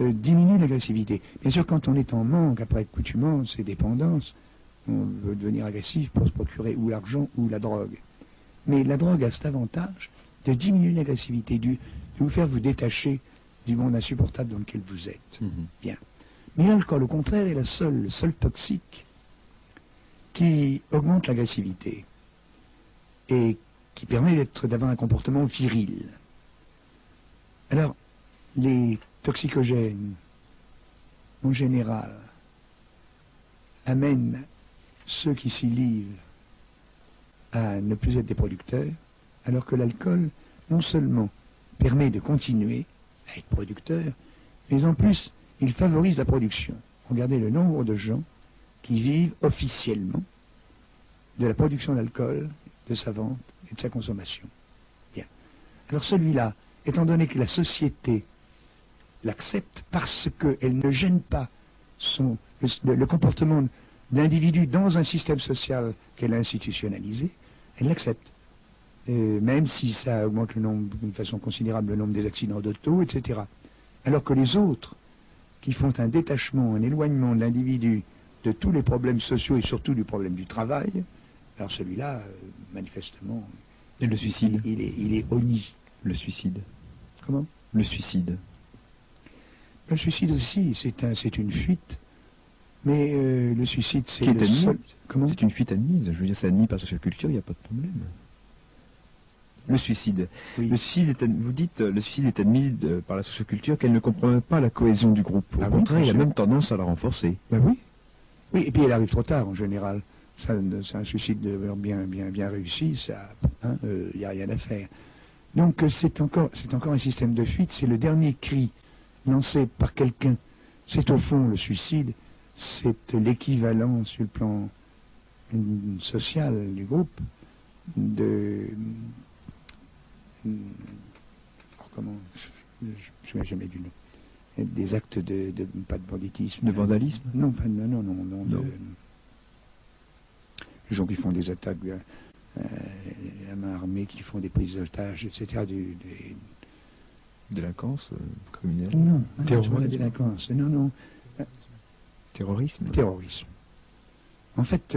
diminue l'agressivité. Bien sûr, quand on est en manque, après accoutumance et dépendance, on veut devenir agressif pour se procurer ou l'argent ou la drogue. Mais la drogue a cet avantage de diminuer l'agressivité, de vous faire vous détacher du monde insupportable dans lequel vous êtes. Bien. Mais l'alcool, au contraire, est le seul toxique qui augmente l'agressivité et qui permet d'avoir un comportement viril. Alors, les toxicogènes, en général, amènent ceux qui s'y livrent à ne plus être des producteurs, alors que l'alcool, non seulement permet de continuer à être producteur, mais en plus, il favorise la production. Regardez le nombre de gens qui vivent officiellement de la production d'alcool, de sa vente et de sa consommation. Bien. Alors celui-là, étant donné que la société l'accepte parce qu'elle ne gêne pas le comportement d'individus dans un système social qu'elle a institutionnalisé, elle l'accepte. Même si ça augmente d'une façon considérable le nombre des accidents d'auto, etc. Alors que les autres, qui font un détachement, un éloignement de l'individu de tous les problèmes sociaux et surtout du problème du travail, alors celui-là, manifestement... Et le suicide? Il est honni. Le suicide? Comment? Le suicide. Le suicide aussi, c'est une fuite. Mais le suicide, c'est le seul... Comment? C'est une fuite admise. Je veux dire, c'est admis par la socioculture, il n'y a pas de problème. Le suicide. Oui. Le suicide vous dites, le suicide est admis par la socioculture qu'elle ne comprend pas la cohésion du groupe. Au contraire, il a même tendance à la renforcer. Ben oui. Oui, et puis elle arrive trop tard en général. C'est un suicide bien réussi, ça, y a rien à faire. Donc c'est encore un système de fuite. C'est le dernier cri lancé par quelqu'un. C'est au fond le suicide. C'est l'équivalent sur le plan social du groupe de... Alors comment... Je ne me souviens jamais du nom. Des actes pas de banditisme. De vandalisme? Non, non. Les gens qui font des attaques à main armée, qui font des prises d'otages, etc. Délinquance criminelle? Non, terrorisme. La délinquance. Non. Terrorisme? Terrorisme. En fait,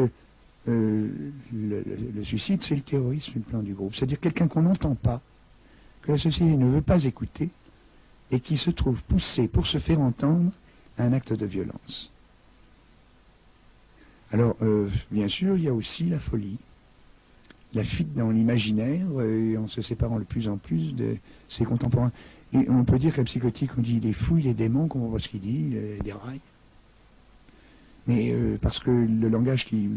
le suicide, c'est le terrorisme, le plan du groupe. C'est-à-dire quelqu'un qu'on n'entend pas, que la société ne veut pas écouter, et qui se trouve poussé pour se faire entendre à un acte de violence. Alors, bien sûr, il y a aussi la folie, la fuite dans l'imaginaire, en se séparant de plus en plus de ses contemporains. Et on peut dire qu'un psychotique, on dit il est fou, il est démon, qu'on voit ce qu'il dit, il déraille. Mais parce que le langage qui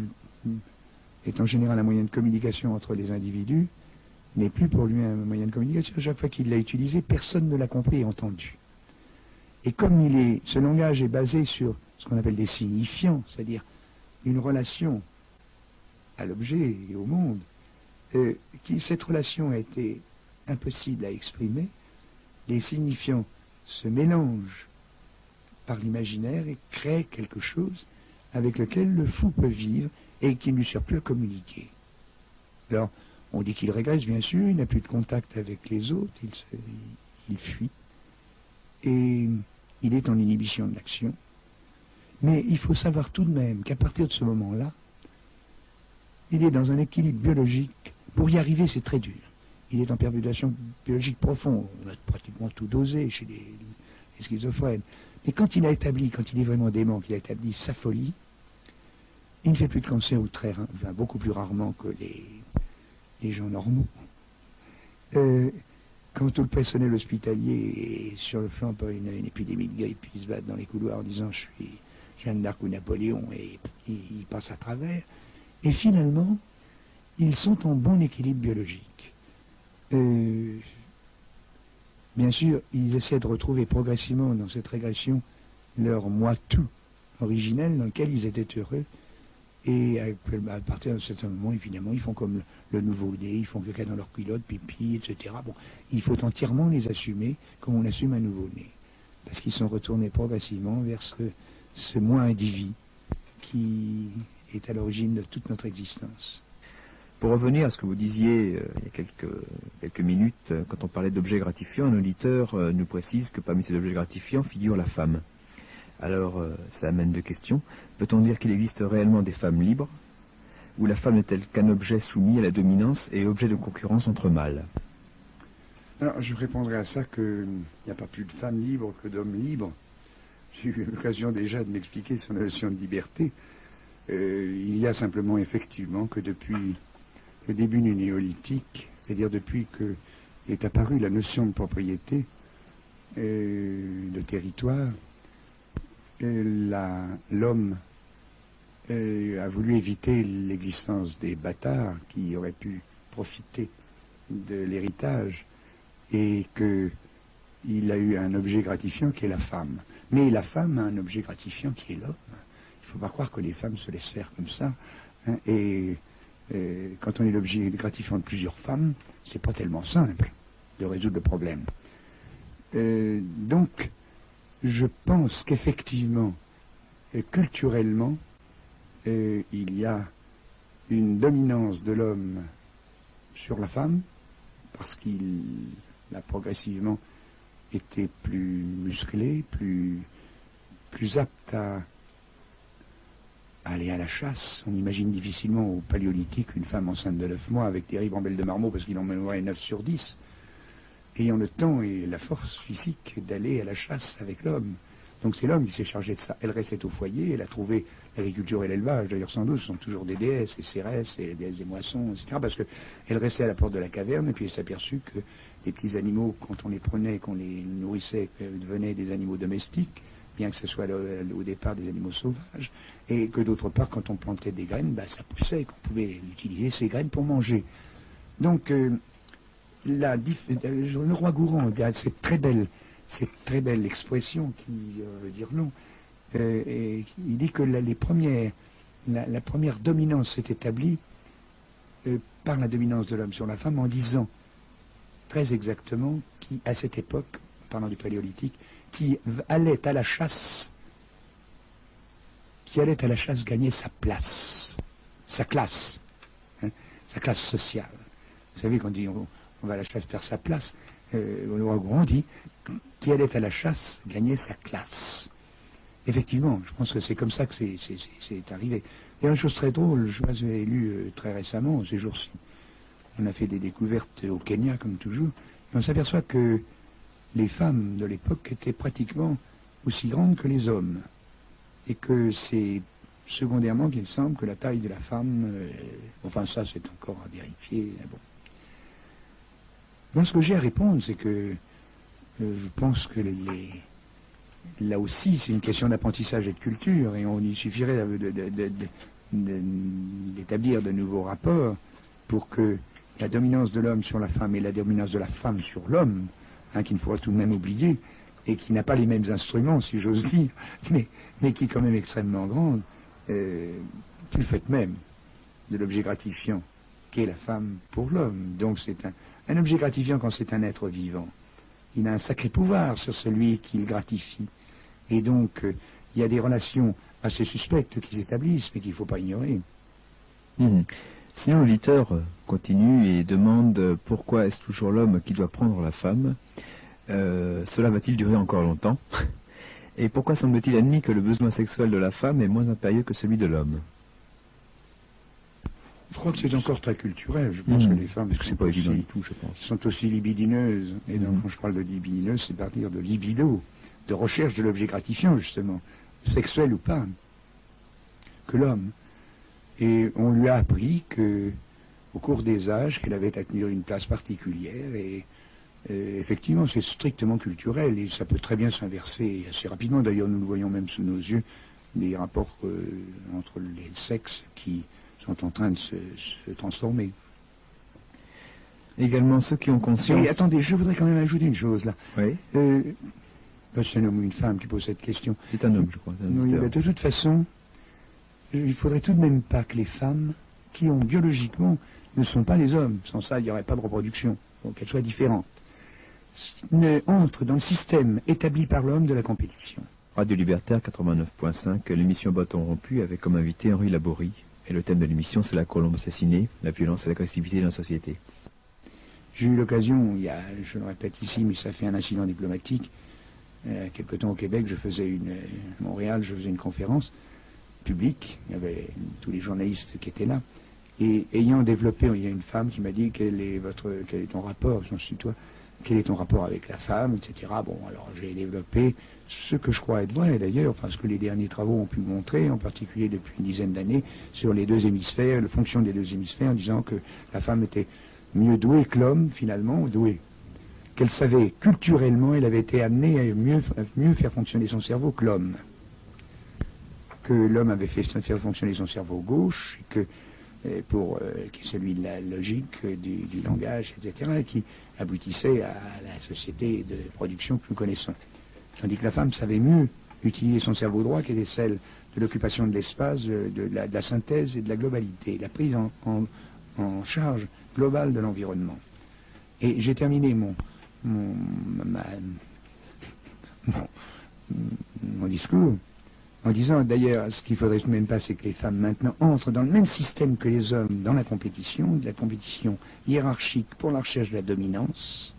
est en général un moyen de communication entre les individus, n'est plus pour lui un moyen de communication. Chaque fois qu'il l'a utilisé, personne ne l'a compris et entendu. Et comme ce langage est basé sur ce qu'on appelle des signifiants, c'est-à-dire une relation à l'objet et au monde, cette relation a été impossible à exprimer, les signifiants se mélangent par l'imaginaire et créent quelque chose avec lequel le fou peut vivre et qui ne lui sert plus à communiquer. Alors, on dit qu'il régresse, bien sûr, il n'a plus de contact avec les autres, il fuit, et il est en inhibition de l'action. Mais il faut savoir tout de même qu'à partir de ce moment-là, il est dans un équilibre biologique. Pour y arriver, c'est très dur. Il est en perturbation biologique profonde. On a pratiquement tout dosé chez les schizophrènes. Mais quand il est vraiment dément, qu'il a établi sa folie, il ne fait plus de cancer ou beaucoup plus rarement que les gens normaux. Quand tout le personnel hospitalier est sur le flanc par une épidémie de grippe, ils se battent dans les couloirs en disant je suis Jeanne d'Arc ou Napoléon, et ils passent à travers. Et finalement, ils sont en bon équilibre biologique. Bien sûr, ils essaient de retrouver progressivement dans cette régression leur moi-tout originel dans lequel ils étaient heureux. Et à partir d'un certain moment, évidemment, ils font comme le nouveau-né, ils font caca dans leur culotte, pipi, etc. Bon, il faut entièrement les assumer comme on assume un nouveau-né. Parce qu'ils sont retournés progressivement vers ce moi individu qui est à l'origine de toute notre existence. Pour revenir à ce que vous disiez il y a quelques minutes, quand on parlait d'objets gratifiants, un auditeur nous précise que parmi ces objets gratifiants figure la femme. Alors, ça amène deux questions. Peut-on dire qu'il existe réellement des femmes libres, ou la femme n'est-elle qu'un objet soumis à la dominance et objet de concurrence entre mâles? Alors, je répondrai à ça qu'il n'y a pas plus de femmes libres que d'hommes libres. J'ai eu l'occasion déjà de m'expliquer sur la notion de liberté. Il y a simplement effectivement que depuis le début du néolithique, c'est-à-dire depuis que est apparue la notion de propriété, de territoire, l'homme a voulu éviter l'existence des bâtards qui auraient pu profiter de l'héritage et qu'il a eu un objet gratifiant qui est la femme. Mais la femme a un objet gratifiant qui est l'homme. Il ne faut pas croire que les femmes se laissent faire comme ça. Hein, et quand on est l'objet gratifiant de plusieurs femmes, c'est pas tellement simple de résoudre le problème. Donc, je pense qu'effectivement, culturellement, il y a une dominance de l'homme sur la femme, parce qu'il a progressivement été plus musclé, plus apte à aller à la chasse. On imagine difficilement au paléolithique une femme enceinte de 9 mois avec des ribambelles de marmot parce qu'il en mènerait 9 sur 10, ayant le temps et la force physique d'aller à la chasse avec l'homme. Donc c'est l'homme qui s'est chargé de ça. Elle restait au foyer, elle a trouvé l'agriculture et l'élevage, d'ailleurs sans doute, ce sont toujours des déesses, des céresses, et des déesses des moissons, etc. Parce qu'elle restait à la porte de la caverne, et puis elle s'est aperçue que les petits animaux, quand on les prenait, qu'on les nourrissait, devenaient des animaux domestiques, bien que ce soit au départ des animaux sauvages, et que d'autre part, quand on plantait des graines, ça poussait, qu'on pouvait utiliser ces graines pour manger. Donc, le roi Gourand a cette très belle expression qui veut dire long. Et il dit que la première dominance s'est établie par la dominance de l'homme sur la femme en disant très exactement à cette époque, parlant du paléolithique, qui allait à la chasse gagner sa place, sa classe, sa classe sociale. Vous savez, quand on dit on va à la chasse faire sa place, le roi Gourand dit qui allait à la chasse gagner sa classe. Effectivement, je pense que c'est comme ça que c'est arrivé. Il y a une chose très drôle, je vous ai lu très récemment, ces jours-ci. On a fait des découvertes au Kenya, comme toujours, et on s'aperçoit que les femmes de l'époque étaient pratiquement aussi grandes que les hommes. Et que c'est secondairement qu'il semble que la taille de la femme, enfin ça c'est encore à vérifier. Bon. Moi ce que j'ai à répondre, c'est que je pense que là aussi c'est une question d'apprentissage et de culture, et il suffirait d'établir de nouveaux rapports pour que la dominance de l'homme sur la femme et la dominance de la femme sur l'homme, qu'il ne faudra tout de même oublier, et qui n'a pas les mêmes instruments, si j'ose dire, mais qui est quand même extrêmement grande, du fait même de l'objet gratifiant qu'est la femme pour l'homme. Donc c'est un objet gratifiant quand c'est un être vivant. Il a un sacré pouvoir sur celui qui le gratifie. Et donc il y a des relations assez suspectes qui s'établissent, mais qu'il ne faut pas ignorer. Sinon l'auditeur continue et demande pourquoi est-ce toujours l'homme qui doit prendre la femme. Cela va-t-il durer encore longtemps? Et pourquoi semble-t-il admis que le besoin sexuel de la femme est moins impérieux que celui de l'homme? Je crois que c'est encore très culturel. Je pense que les femmes parce que c'est pas évident du tout, je pense. Sont aussi libidineuses. Et donc, quand je parle de libidineuse, c'est partir de libido, de recherche de l'objet gratifiant, justement, sexuel ou pas, que l'homme. Et on lui a appris que, au cours des âges, qu'elle avait à tenir une place particulière. Et effectivement, c'est strictement culturel. Et ça peut très bien s'inverser assez rapidement. D'ailleurs, nous le voyons même sous nos yeux, des rapports entre les sexes qui sont en train de se transformer. Également ceux qui ont conscience... Oui, attendez, je voudrais quand même ajouter une chose, là. Oui. C'est un homme ou une femme qui pose cette question. C'est un homme, je crois. Oui, de toute façon, il faudrait tout de même pas que les femmes, qui ont biologiquement, ne sont pas les hommes, sans ça, il n'y aurait pas de reproduction, donc qu'elles soient différentes, entrent dans le système établi par l'homme de la compétition. Radio Libertaire 89.5, l'émission Bâton rompu avec comme invité Henri Laborie. Et le thème de l'émission, c'est la colombe assassinée, la violence et l'agressivité dans la société. J'ai eu l'occasion, je le répète ici, mais ça fait un incident diplomatique. Quelque temps au Québec, Montréal, je faisais une conférence publique. Il y avait tous les journalistes qui étaient là. Et ayant développé, il y a une femme qui m'a dit quel est ton rapport, j'en suis toi, quel est ton rapport avec la femme, etc. Bon, alors j'ai développé ce que je crois être vrai d'ailleurs, enfin ce que les derniers travaux ont pu montrer, en particulier depuis une dizaine d'années, sur les deux hémisphères, la fonction des deux hémisphères, en disant que la femme était mieux douée que l'homme, finalement, douée. Qu'elle savait culturellement, elle avait été amenée à mieux faire fonctionner son cerveau que l'homme. Que l'homme avait fait faire fonctionner son cerveau gauche, qui est celui de la logique, du langage, etc., et qui aboutissait à la société de production que nous connaissons. Tandis que la femme savait mieux utiliser son cerveau droit, qui était celle de l'occupation de l'espace, de la synthèse et de la globalité, la prise en charge globale de l'environnement. Et j'ai terminé mon discours en disant d'ailleurs, ce qu'il faudrait tout de même pas, c'est que les femmes maintenant entrent dans le même système que les hommes dans la compétition, de la compétition hiérarchique pour la recherche de la dominance,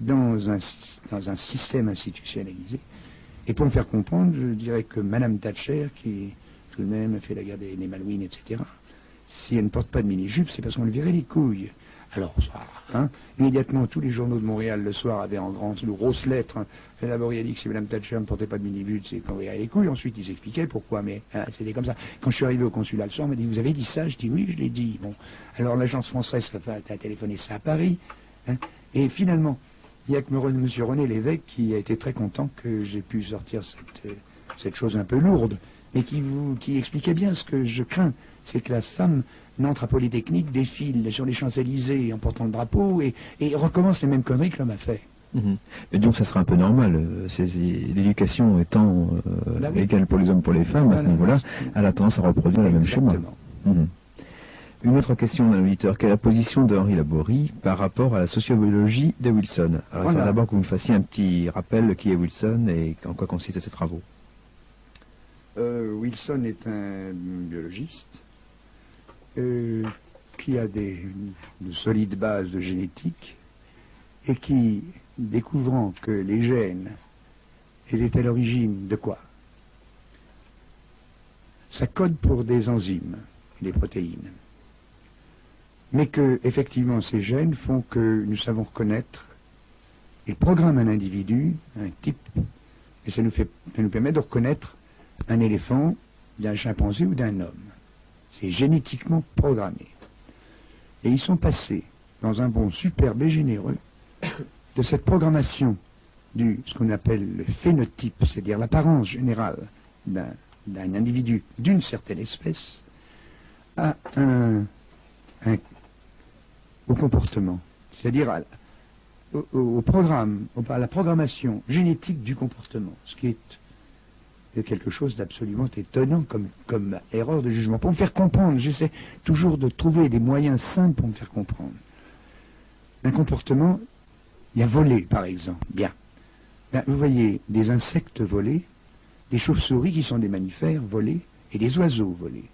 dans un système institutionnalisé. Et pour me faire comprendre, je dirais que Madame Thatcher, qui tout de même fait la guerre des Malouines, etc., si elle ne porte pas de mini-jupe, c'est parce qu'on lui virait les couilles. Alors ça, immédiatement, tous les journaux de Montréal le soir avaient en grosses lettres, Laborie a dit que si Mme Thatcher ne portait pas de mini-jupe, c'est qu'on virait les couilles. Ensuite, ils expliquaient pourquoi, mais c'était comme ça. Quand je suis arrivé au consulat le soir, on m'a dit, vous avez dit ça? Je dis, oui, je l'ai dit. Bon, alors l'agence française a téléphoné ça à Paris, et finalement, il n'y a que M. René Lévesque qui a été très content que j'ai pu sortir cette chose un peu lourde, mais qui expliquait bien ce que je crains, c'est que la femme n'entre à Polytechnique, défile sur les Champs-Élysées en portant le drapeau et recommence les mêmes conneries que l'homme a fait. Et donc ça sera un peu normal, l'éducation étant égale pour les hommes pour les femmes, à ce niveau-là, elle a tendance à reproduire le même schéma. Une autre question d'un auditeur, quelle est la position de Henri Laborie par rapport à la sociobiologie de Wilson? Alors il faut d'abord que vous me fassiez un petit rappel qui est Wilson et en quoi consistent ces travaux. Wilson est un biologiste qui a de solides bases de génétique et qui, découvrant que les gènes étaient à l'origine de quoi? Ça code pour des enzymes, des protéines. Mais que, effectivement, ces gènes font que nous savons reconnaître et programment un individu, un type, et ça nous permet de reconnaître un éléphant d'un chimpanzé ou d'un homme. C'est génétiquement programmé. Et ils sont passés dans un bond superbe et généreux de cette programmation ce qu'on appelle le phénotype, c'est-à-dire l'apparence générale d'un individu d'une certaine espèce, au comportement, c'est-à-dire au programme, à la programmation génétique du comportement, ce qui est quelque chose d'absolument étonnant comme erreur de jugement. Pour me faire comprendre, j'essaie toujours de trouver des moyens simples pour me faire comprendre. Un comportement, il y a voler, par exemple. Bien. Vous voyez des insectes volés, des chauves-souris qui sont des mammifères volés, et des oiseaux volés.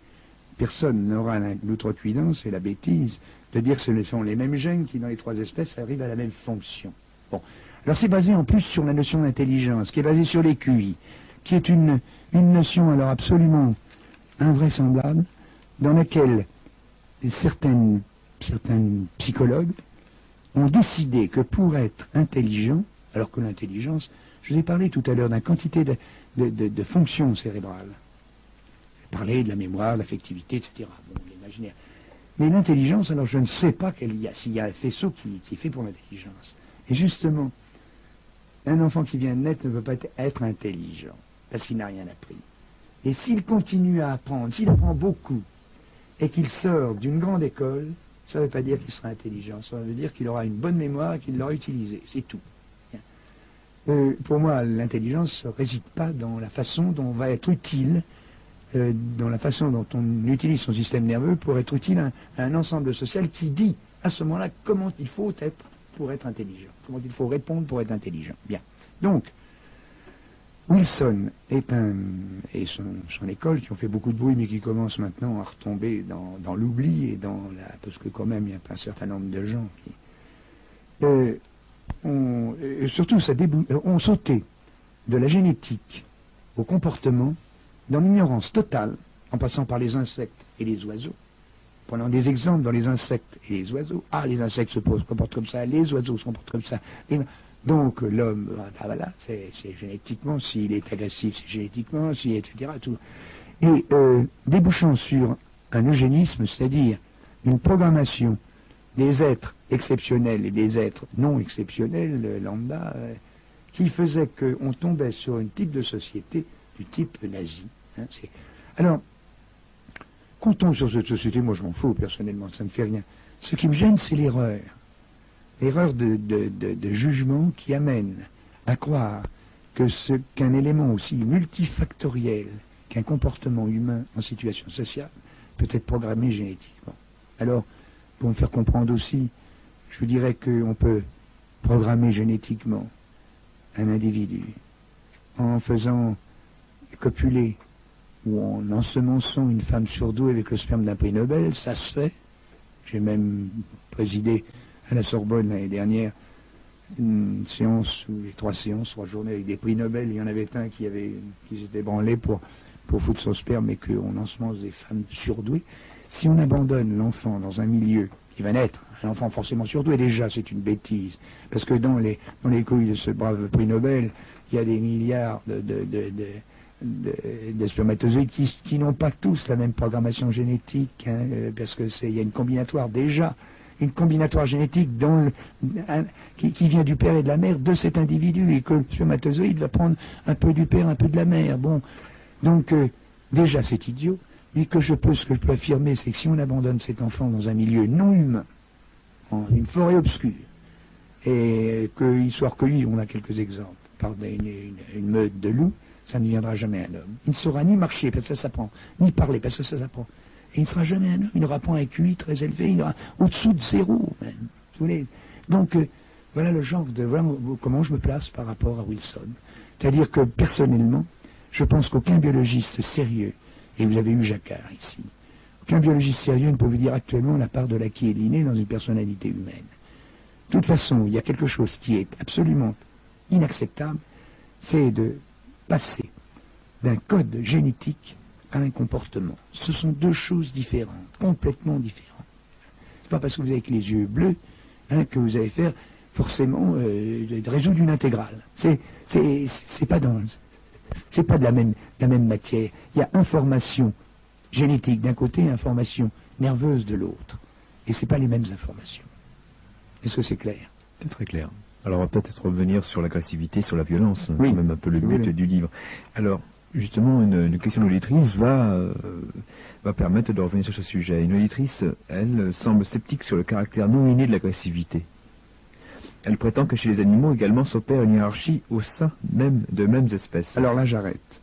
Personne n'aura l'outrecuidance et la bêtise de dire que ce sont les mêmes gènes qui, dans les trois espèces, arrivent à la même fonction. Bon. Alors c'est basé en plus sur la notion d'intelligence, qui est basée sur les QI, qui est une notion alors absolument invraisemblable, dans laquelle certains psychologues ont décidé que pour être intelligent, alors que l'intelligence, je vous ai parlé tout à l'heure d'une quantité de fonctions cérébrales. J'ai parlé de la mémoire, de l'affectivité, etc. Bon, l'imaginaire. Mais l'intelligence, alors je ne sais pas s'il y a un faisceau qui est fait pour l'intelligence. Et justement, un enfant qui vient de naître ne peut pas être intelligent, parce qu'il n'a rien appris. Et s'il continue à apprendre, s'il apprend beaucoup, et qu'il sort d'une grande école, ça ne veut pas dire qu'il sera intelligent, ça veut dire qu'il aura une bonne mémoire et qu'il l'aura utilisée, c'est tout. Pour moi, l'intelligence ne réside pas dans la façon dont on va être utile, dans la façon dont on utilise son système nerveux pour être utile à un ensemble social qui dit, à ce moment-là, comment il faut être pour être intelligent, comment il faut répondre pour être intelligent. Bien. Donc, Wilson et son école, qui ont fait beaucoup de bruit, mais qui commencent maintenant à retomber dans l'oubli et parce que quand même il y a un certain nombre de gens qui ont sauté de la génétique au comportement dans l'ignorance totale, en passant par les insectes et les oiseaux. Prenons des exemples dans les insectes et les oiseaux. Ah, les insectes se comportent comme ça, les oiseaux se comportent comme ça. Donc l'homme, voilà, c'est génétiquement, s'il est agressif, c'est génétiquement, etc. Tout. Et débouchant sur un eugénisme, c'est-à-dire une programmation des êtres exceptionnels et des êtres non exceptionnels, lambda, qui faisait qu'on tombait sur un type de société du type nazi. Hein, alors, quand on tombe sur cette société, moi je m'en fous personnellement, ça ne me fait rien. Ce qui me gêne, c'est l'erreur. L'erreur de jugement qui amène à croire qu'un élément aussi multifactoriel qu'un comportement humain en situation sociale peut être programmé génétiquement. Alors, pour me faire comprendre aussi, je vous dirais qu'on peut programmer génétiquement un individu en faisant copuler ou en ensemençant une femme surdouée avec le sperme d'un prix Nobel, ça se fait. J'ai même présidé à la Sorbonne l'année dernière une séance, ou les 3 journées avec des prix Nobel. Il y en avait un qui s'était branlé pour foutre son sperme et qu'on ensemence des femmes surdouées. Si on abandonne l'enfant dans un milieu qui va naître, un enfant forcément surdoué, déjà c'est une bêtise. Parce que dans les couilles de ce brave prix Nobel, il y a des milliards de spermatozoïdes qui n'ont pas tous la même programmation génétique, hein, parce que il y a une combinatoire déjà. Une combinatoire génétique qui vient du père et de la mère de cet individu, et que le spermatozoïde va prendre un peu du père, un peu de la mère. Bon, donc déjà c'est idiot, mais ce que je peux affirmer, c'est que si on abandonne cet enfant dans un milieu non humain, en une forêt obscure, et qu'il soit recueilli, on a quelques exemples, par une meute de loups, ça ne deviendra jamais un homme. Il ne saura ni marcher, parce que ça s'apprend, ni parler, parce que ça s'apprend. Et il ne sera jamais un homme, il n'aura pas un QI très élevé, il aura au-dessous de 0 même. Vous voulez. Donc, voilà le genre voilà comment je me place par rapport à Wilson. C'est-à-dire que, personnellement, je pense qu'aucun biologiste sérieux, et vous avez eu Jacquard ici, aucun biologiste sérieux ne peut vous dire actuellement la part de l'acquis et de l'inné dans une personnalité humaine. De toute façon, il y a quelque chose qui est absolument inacceptable, c'est de passer d'un code génétique à un comportement. Ce sont deux choses différentes, complètement différentes. C'est pas parce que vous avez que les yeux bleus que vous allez faire forcément de résoudre une intégrale. C'est pas de la même matière. Il y a information génétique d'un côté et information nerveuse de l'autre. Et c'est pas les mêmes informations. Est-ce que c'est clair? C'est très clair. Alors on va peut-être revenir sur l'agressivité, sur la violence, oui. C'est même un peu le but du livre. Alors, justement, une question d'auditrice va permettre de revenir sur ce sujet. Une auditrice, elle, semble sceptique sur le caractère non inné de l'agressivité. Elle prétend que chez les animaux également s'opère une hiérarchie au sein même de mêmes espèces. Alors là, j'arrête.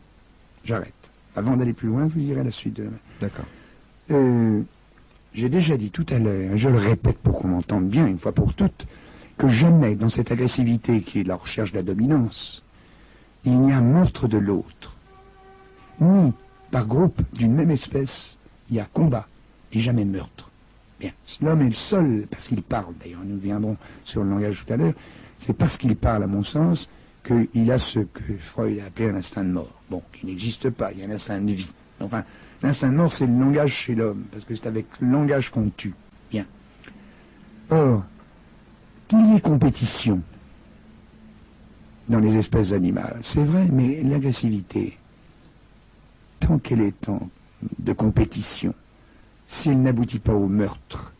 Avant d'aller plus loin, je vous dirai la suite de... D'accord. J'ai déjà dit tout à l'heure, je le répète pour qu'on m'entende bien une fois pour toutes, que jamais dans cette agressivité qui est la recherche de la dominance, il n'y a meurtre de l'autre. Ni par groupe d'une même espèce, il y a combat et jamais meurtre. Bien, l'homme est le seul, parce qu'il parle, d'ailleurs nous viendrons sur le langage tout à l'heure, c'est parce qu'il parle, à mon sens, qu'il a ce que Freud a appelé un instinct de mort. Bon, qui n'existe pas, il y a un instinct de vie. Enfin, l'instinct de mort, c'est le langage chez l'homme, parce que c'est avec le langage qu'on tue. Bien. Or, qu'il y ait compétition dans les espèces animales, c'est vrai, mais l'agressivité, tant qu'elle est de compétition, si elle n'aboutit pas au meurtre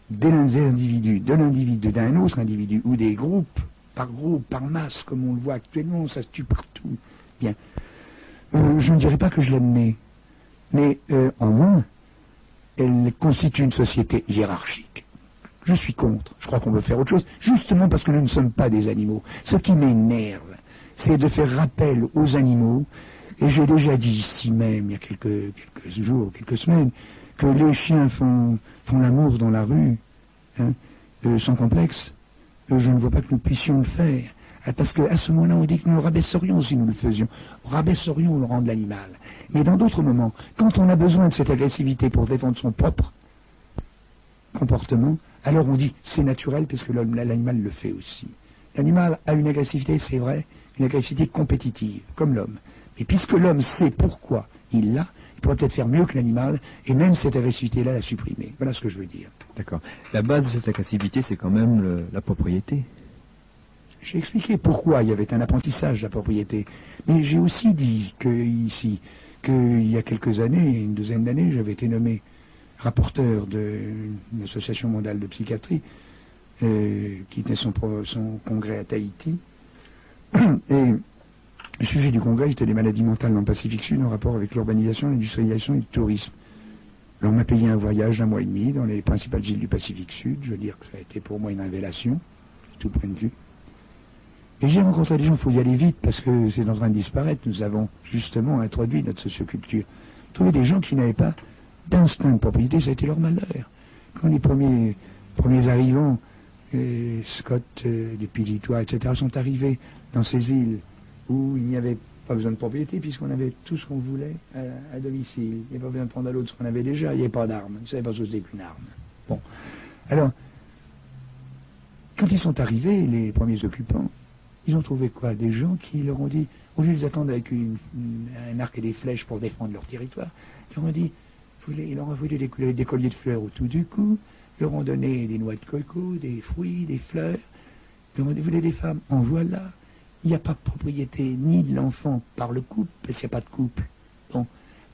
des individus, de l'individu, d'un autre individu, ou des groupes, par masse, comme on le voit actuellement, ça se tue partout. Bien. Je ne dirais pas que je l'admets, mais en moins, elle constitue une société hiérarchique. Je suis contre. Je crois qu'on peut faire autre chose, justement parce que nous ne sommes pas des animaux. Ce qui m'énerve, c'est de faire rappel aux animaux, et j'ai déjà dit ici même, il y a quelques jours, quelques semaines, que les chiens font l'amour dans la rue, hein, sans complexe. Je ne vois pas que nous puissions le faire. Parce qu'à ce moment-là, on dit que nous le rabaisserions si nous le faisions. Rabaisserions le rang de l'animal. Mais dans d'autres moments, quand on a besoin de cette agressivité pour défendre son propre comportement, alors on dit c'est naturel puisque l'animal le fait aussi. L'animal a une agressivité, c'est vrai, une agressivité compétitive, comme l'homme. Mais puisque l'homme sait pourquoi il l'a, il pourrait peut-être faire mieux que l'animal, et même cette agressivité-là la supprimer. Voilà ce que je veux dire. D'accord. La base de cette agressivité, c'est quand même la propriété. J'ai expliqué pourquoi il y avait un apprentissage de la propriété. Mais j'ai aussi dit qu'il y a quelques années, une douzaine d'années, j'avais été nommé rapporteur d'une association mondiale de psychiatrie, qui était son congrès à Tahiti. Et le sujet du congrès était les maladies mentales dans le Pacifique Sud en rapport avec l'urbanisation, l'industrialisation et le tourisme. Alors on m'a payé un voyage d'1 mois et demi dans les principales îles du Pacifique Sud. Je veux dire que ça a été pour moi une révélation, de tout point de vue. Et j'ai rencontré des gens, il faut y aller vite parce que c'est en train de disparaître. Nous avons justement introduit notre socioculture. Trouver des gens qui n'avaient pas d'instinct de propriété, ça a été leur malheur. Quand les premiers arrivants, Scott, des Pilitois, etc., sont arrivés dans ces îles où il n'y avait pas besoin de propriété puisqu'on avait tout ce qu'on voulait à domicile. Il n'y avait pas besoin de prendre à l'autre ce qu'on avait déjà, il n'y avait pas d'armes. On ne savait pas ce que c'était qu'une arme. Bon. Alors, quand ils sont arrivés, les premiers occupants, ils ont trouvé quoi? Des gens qui leur ont dit, au lieu de les attendre avec un arc et des flèches pour défendre leur territoire, ils leur ont dit, ils leur ont voulu des colliers de fleurs autour du cou, ils leur ont donné des noix de coco, des fruits, des fleurs, ils leur ont dit, vous voulez des femmes? En voilà. Il n'y a pas de propriété ni de l'enfant par le couple, parce qu'il n'y a pas de couple. Bon.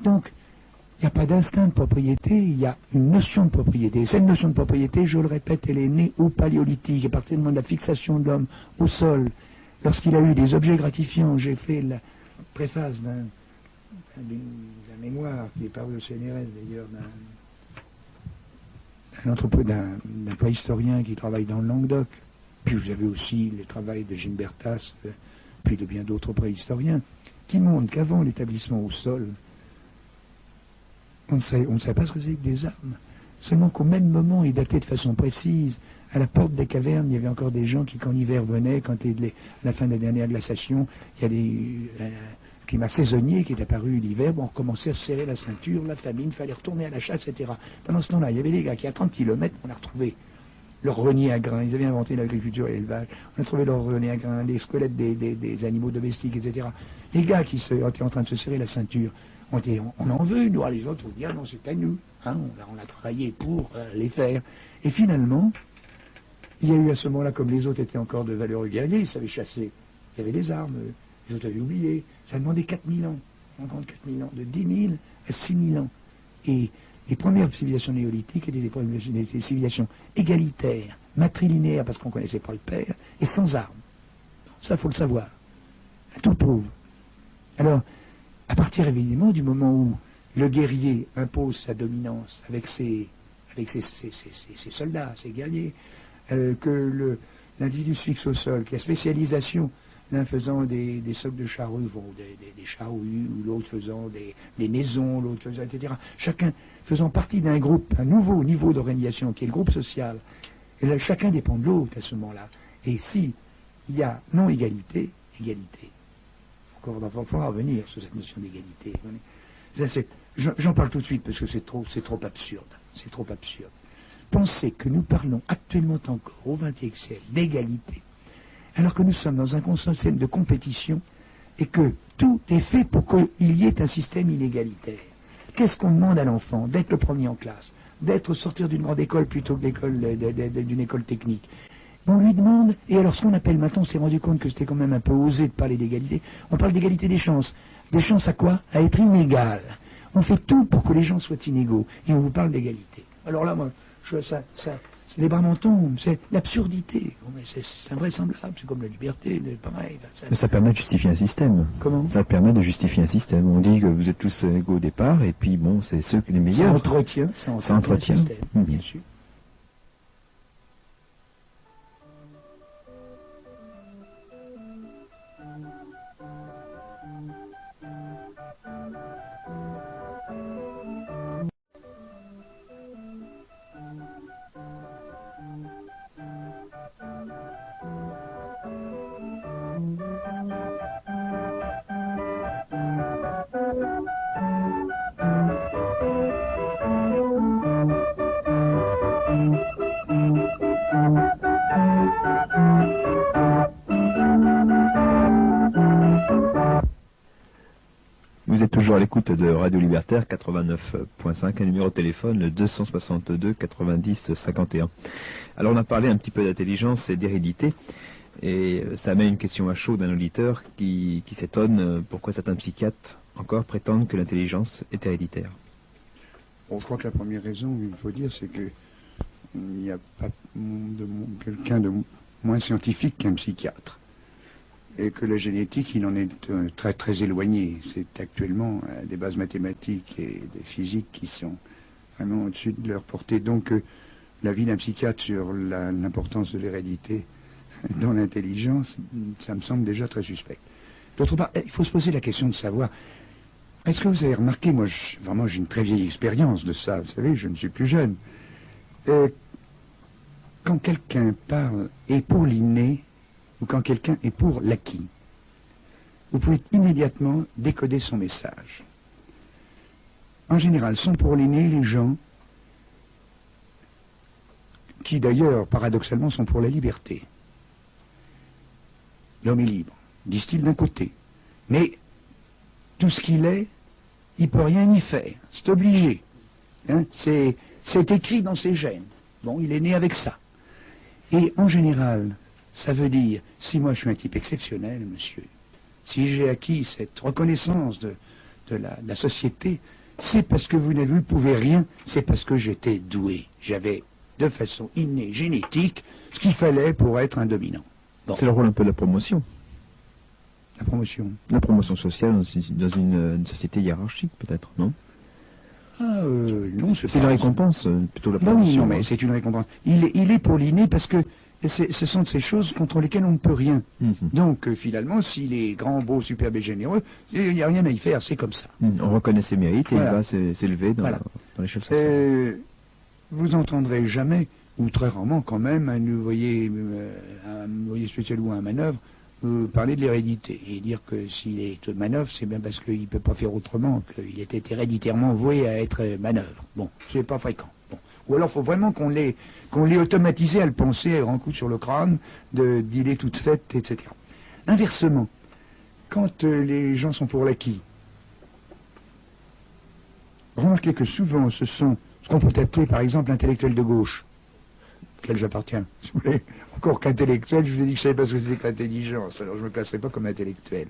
Donc, il n'y a pas d'instinct de propriété, il y a une notion de propriété. Cette notion de propriété, je le répète, elle est née au Paléolithique, à partir du moment de la fixation de l'homme au sol. Lorsqu'il a eu des objets gratifiants, j'ai fait la préface d'un mémoire qui est paru au CNRS d'ailleurs, d'un préhistorien qui travaille dans le Languedoc. Puis vous avez aussi le travail de Gimbertas, puis de bien d'autres préhistoriens, qui montrent qu'avant l'établissement au sol, on ne savait pas ce que c'était que des armes. Seulement qu'au même moment, et daté de façon précise, à la porte des cavernes, il y avait encore des gens qui, quand l'hiver venait, à la fin de la dernière glaciation, il y a un climat saisonnier qui est apparu l'hiver, on recommençait à se serrer la ceinture, la famine, il fallait retourner à la chasse, etc. Pendant ce temps-là, il y avait des gars qui, à 30 km, on a retrouvé leur grenier à grains. Ils avaient inventé l'agriculture et l'élevage. On a trouvé leur grenier à grains, les squelettes des animaux domestiques, etc. Les gars qui étaient en train de se serrer la ceinture, on en veut, nous, les autres, on dit, ah non, c'est à nous. Hein, on a travaillé pour les faire. Et finalement, il y a eu à ce moment-là, comme les autres étaient encore de valeureux guerriers, ils savaient chasser. Il y avait des armes, les autres avaient oublié. Ça demandait 4000 ans. On compte 4000 ans, de 10 000 à 6 000 ans. Et les premières civilisations néolithiques étaient des civilisations égalitaires, matrilinéaires, parce qu'on ne connaissait pas le père, et sans armes. Ça, il faut le savoir. Tout prouve. Alors, à partir évidemment du moment où le guerrier impose sa dominance avec ses soldats, ses guerriers, que l'individu se fixe au sol, qu'il y a spécialisation, l'un faisant des socs de charrues, des charrues, ou l'autre faisant des maisons, l'autre faisant, etc. Chacun faisant partie d'un groupe, un nouveau niveau d'organisation qui est le groupe social. Et là, chacun dépend de l'autre à ce moment-là. Et si il y a non-égalité, égalité. Encore, il faudra revenir sur cette notion d'égalité. J'en parle tout de suite parce que c'est trop absurde. C'est trop absurde. Pensez que nous parlons actuellement encore au XXe siècle d'égalité, alors que nous sommes dans un système de compétition et que tout est fait pour qu'il y ait un système inégalitaire. Qu'est-ce qu'on demande à l'enfant? D'être le premier en classe, d'être sortir d'une grande école plutôt que d'une école technique. On lui demande, et alors ce qu'on appelle maintenant, on s'est rendu compte que c'était quand même un peu osé de parler d'égalité, on parle d'égalité des chances. Des chances à quoi? À être inégal. On fait tout pour que les gens soient inégaux, et on vous parle d'égalité. Alors là, moi, les bras m'en tombent, c'est l'absurdité. Bon, c'est invraisemblable, c'est comme la liberté, pareil. Mais ça permet de justifier un système. Comment? Ça permet de justifier un système. On dit que vous êtes tous égaux au départ, et puis bon, c'est ceux qui les meilleurs. Ça entretient le système, bien sûr. Vous êtes toujours à l'écoute de Radio Libertaire 89.5, un numéro de téléphone, le 262 90 51. Alors on a parlé un petit peu d'intelligence et d'hérédité, et ça met une question à chaud d'un auditeur qui s'étonne pourquoi certains psychiatres encore prétendent que l'intelligence est héréditaire. Bon, je crois que la première raison, il faut dire, c'est que il n'y a pas quelqu'un de moins scientifique qu'un psychiatre. Et que la génétique, il en est très très éloigné. C'est actuellement des bases mathématiques et des physiques qui sont vraiment au-dessus de leur portée. Donc l'avis d'un psychiatre sur l'importance de l'hérédité dans l'intelligence, ça me semble déjà très suspect. D'autre part, il faut se poser la question de savoir, est-ce que vous avez remarqué, moi vraiment j'ai une très vieille expérience de ça, vous savez, je ne suis plus jeune. Quand quelqu'un parle et pour l'inné, ou quand quelqu'un est pour l'acquis, vous pouvez immédiatement décoder son message. En général, sont pour l'inné les gens qui d'ailleurs, paradoxalement, sont pour la liberté. L'homme est libre, disent-ils d'un côté. Mais tout ce qu'il est, il ne peut rien y faire. C'est obligé. Hein, c'est écrit dans ses gènes. Bon, il est né avec ça. Et en général, ça veut dire, si moi je suis un type exceptionnel, monsieur, si j'ai acquis cette reconnaissance de la société, c'est parce que vous ne pouvez rien, c'est parce que j'étais doué. J'avais, de façon innée, génétique, ce qu'il fallait pour être un dominant. Bon. C'est le rôle un peu de la promotion. La promotion. La promotion sociale dans une société hiérarchique, peut-être, non? Non, c'est la récompense, plutôt la promotion. promotion. Non, mais c'est une récompense. Il est pour l'inné parce que ce sont ces choses contre lesquelles on ne peut rien. Donc, finalement, s'il est grand, beau, superbe et généreux, il n'y a rien à y faire, c'est comme ça. On reconnaît ses mérites et il va s'élever dans l'échelle sociale. Vous entendrez jamais, ou très rarement quand même, un ouvrier spécial ou un manœuvre, parler de l'hérédité et dire que s'il est manœuvre, c'est bien parce qu'il ne peut pas faire autrement, qu'il était héréditairement voué à être manœuvre. Bon, c'est pas fréquent. Bon. Ou alors il faut vraiment qu'on l'ait automatisé à le penser à grand coup sur le crâne, d'idées toutes faites, etc. Inversement, quand les gens sont pour l'acquis, remarquez que souvent ce sont ce qu'on peut appeler par exemple l'intellectuel de gauche, auquel j'appartiens, si vous voulez. Encore qu'intellectuel, je vous ai dit que je ne savais pas ce que c'était qu'intelligence, alors je ne me classerai pas comme intellectuel.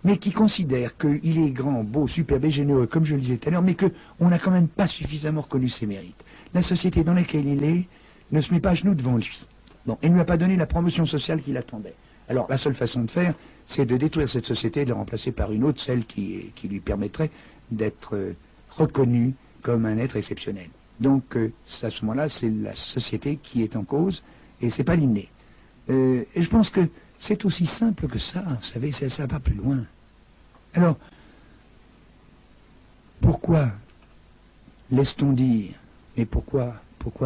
Mais qui considère qu'il est grand, beau, superbe et généreux, comme je le disais tout à l'heure, mais qu'on n'a quand même pas suffisamment reconnu ses mérites. La société dans laquelle il est ne se met pas à genoux devant lui. Bon, elle ne lui a pas donné la promotion sociale qu'il attendait. Alors la seule façon de faire, c'est de détruire cette société et de la remplacer par une autre, celle qui lui permettrait d'être reconnu comme un être exceptionnel. Donc à ce moment-là, c'est la société qui est en cause et c'est pas l'inné. Et je pense que c'est aussi simple que ça, vous savez, ça va plus loin. Alors, pourquoi laisse-t-on dire, mais pourquoi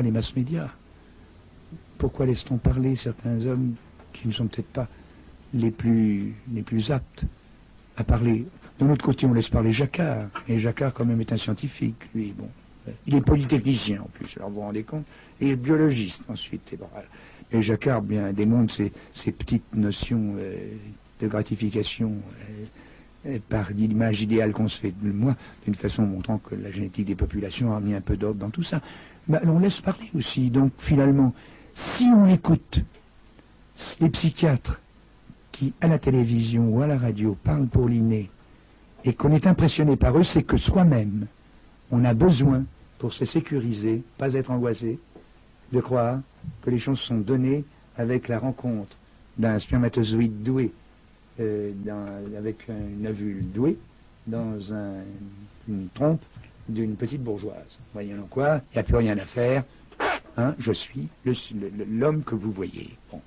les mass médias? Pourquoi laisse-t-on parler certains hommes qui ne sont peut-être pas les plus aptes à parler? De l'autre côté, on laisse parler Jacquard, et Jacquard quand même est un scientifique, lui, bon. Il est polytechnicien en plus, alors vous vous rendez compte. Il est biologiste ensuite. Et, bon, voilà. Et Jacquard bien démontre ces petites notions de gratification par l'image idéale qu'on se fait de moi, d'une façon montrant que la génétique des populations a mis un peu d'ordre dans tout ça. Ben, on laisse parler aussi. Donc finalement, si on écoute les psychiatres qui, à la télévision ou à la radio, parlent pour l'inné, et qu'on est impressionné par eux, c'est que soi-même, on a besoin, pour se sécuriser, pas être angoissé, de croire que les choses sont données avec la rencontre d'un spermatozoïde doué, avec une ovule douée, dans une trompe d'une petite bourgeoise. Voyons quoi, il n'y a plus rien à faire, hein, je suis l'homme que vous voyez. Bon.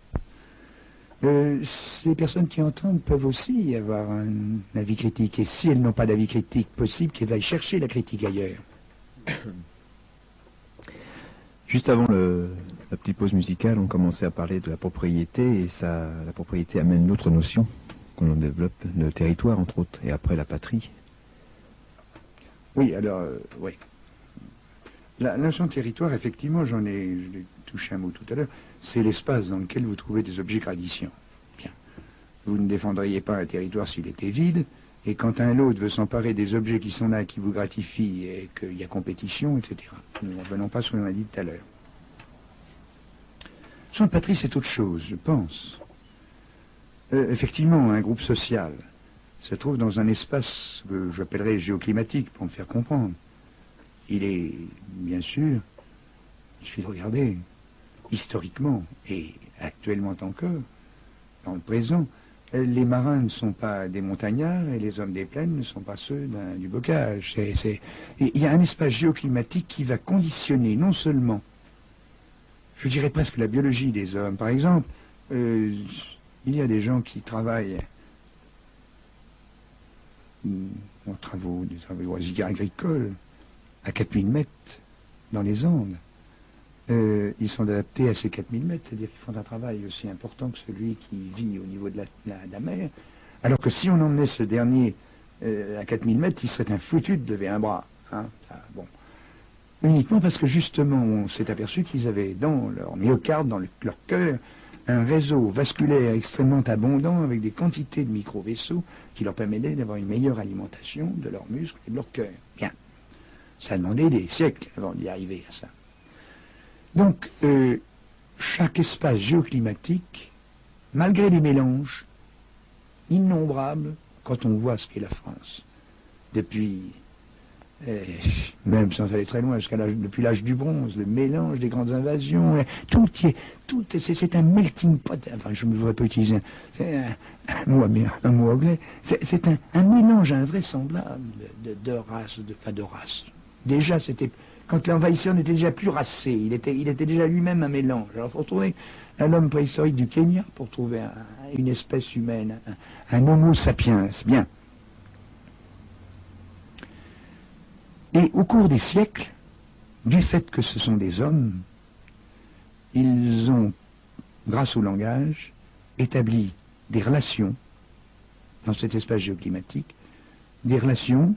Ces personnes qui entendent peuvent aussi avoir un avis critique, et si elles n'ont pas d'avis critique, possible qu'elles aillent chercher la critique ailleurs. Juste avant la petite pause musicale, on commençait à parler de la propriété, et la propriété amène une autre notion qu'on développe, le territoire entre autres, et après la patrie. Oui, alors, oui. La notion de territoire, effectivement, je l'ai touché un mot tout à l'heure, c'est l'espace dans lequel vous trouvez des objets gratifiants. Bien. Vous ne défendriez pas un territoire s'il était vide, et quand un autre veut s'emparer des objets qui sont là, qui vous gratifient, et qu'il y a compétition, etc. Nous ne revenons pas sur ce qu'on a dit tout à l'heure. Son patrie, c'est autre chose, je pense. Effectivement, un groupe social se trouve dans un espace que j'appellerais géoclimatique, pour me faire comprendre. Il est, bien sûr, il suffit de regarder, historiquement, et actuellement encore, dans le présent, les marins ne sont pas des montagnards et les hommes des plaines ne sont pas ceux du bocage. Il y a un espace géoclimatique qui va conditionner non seulement, je dirais presque la biologie des hommes. Par exemple, il y a des gens qui travaillent des travaux agricoles à 4000 mètres dans les Andes. Ils sont adaptés à ces 4000 mètres, c'est-à-dire qu'ils font un travail aussi important que celui qui vit au niveau de la mer, alors que si on emmenait ce dernier à 4000 mètres, il serait un foutu de lever un bras. Hein. Bon. Uniquement parce que justement, on s'est aperçu qu'ils avaient dans leur myocarde, dans leur cœur, un réseau vasculaire extrêmement abondant avec des quantités de micro-vaisseaux qui leur permettaient d'avoir une meilleure alimentation de leurs muscles et de leur cœur. Bien. Ça a demandé des siècles avant d'y arriver à ça. Donc, chaque espace géoclimatique, malgré les mélanges innombrables, quand on voit ce qu'est la France, depuis, même sans aller très loin, depuis l'âge du bronze, le mélange des grandes invasions, c'est un melting pot, enfin je ne voudrais pas utiliser un mot anglais, c'est un mélange invraisemblable de races, de races. Déjà, c'était... Quand l'envahisseur n'était déjà plus racé, il était déjà lui-même un mélange. Alors il faut trouver un homme préhistorique du Kenya pour trouver une espèce humaine, un homo sapiens. Bien. Et au cours des siècles, du fait que ce sont des hommes, ils ont, grâce au langage, établi des relations dans cet espace géoclimatique, des relations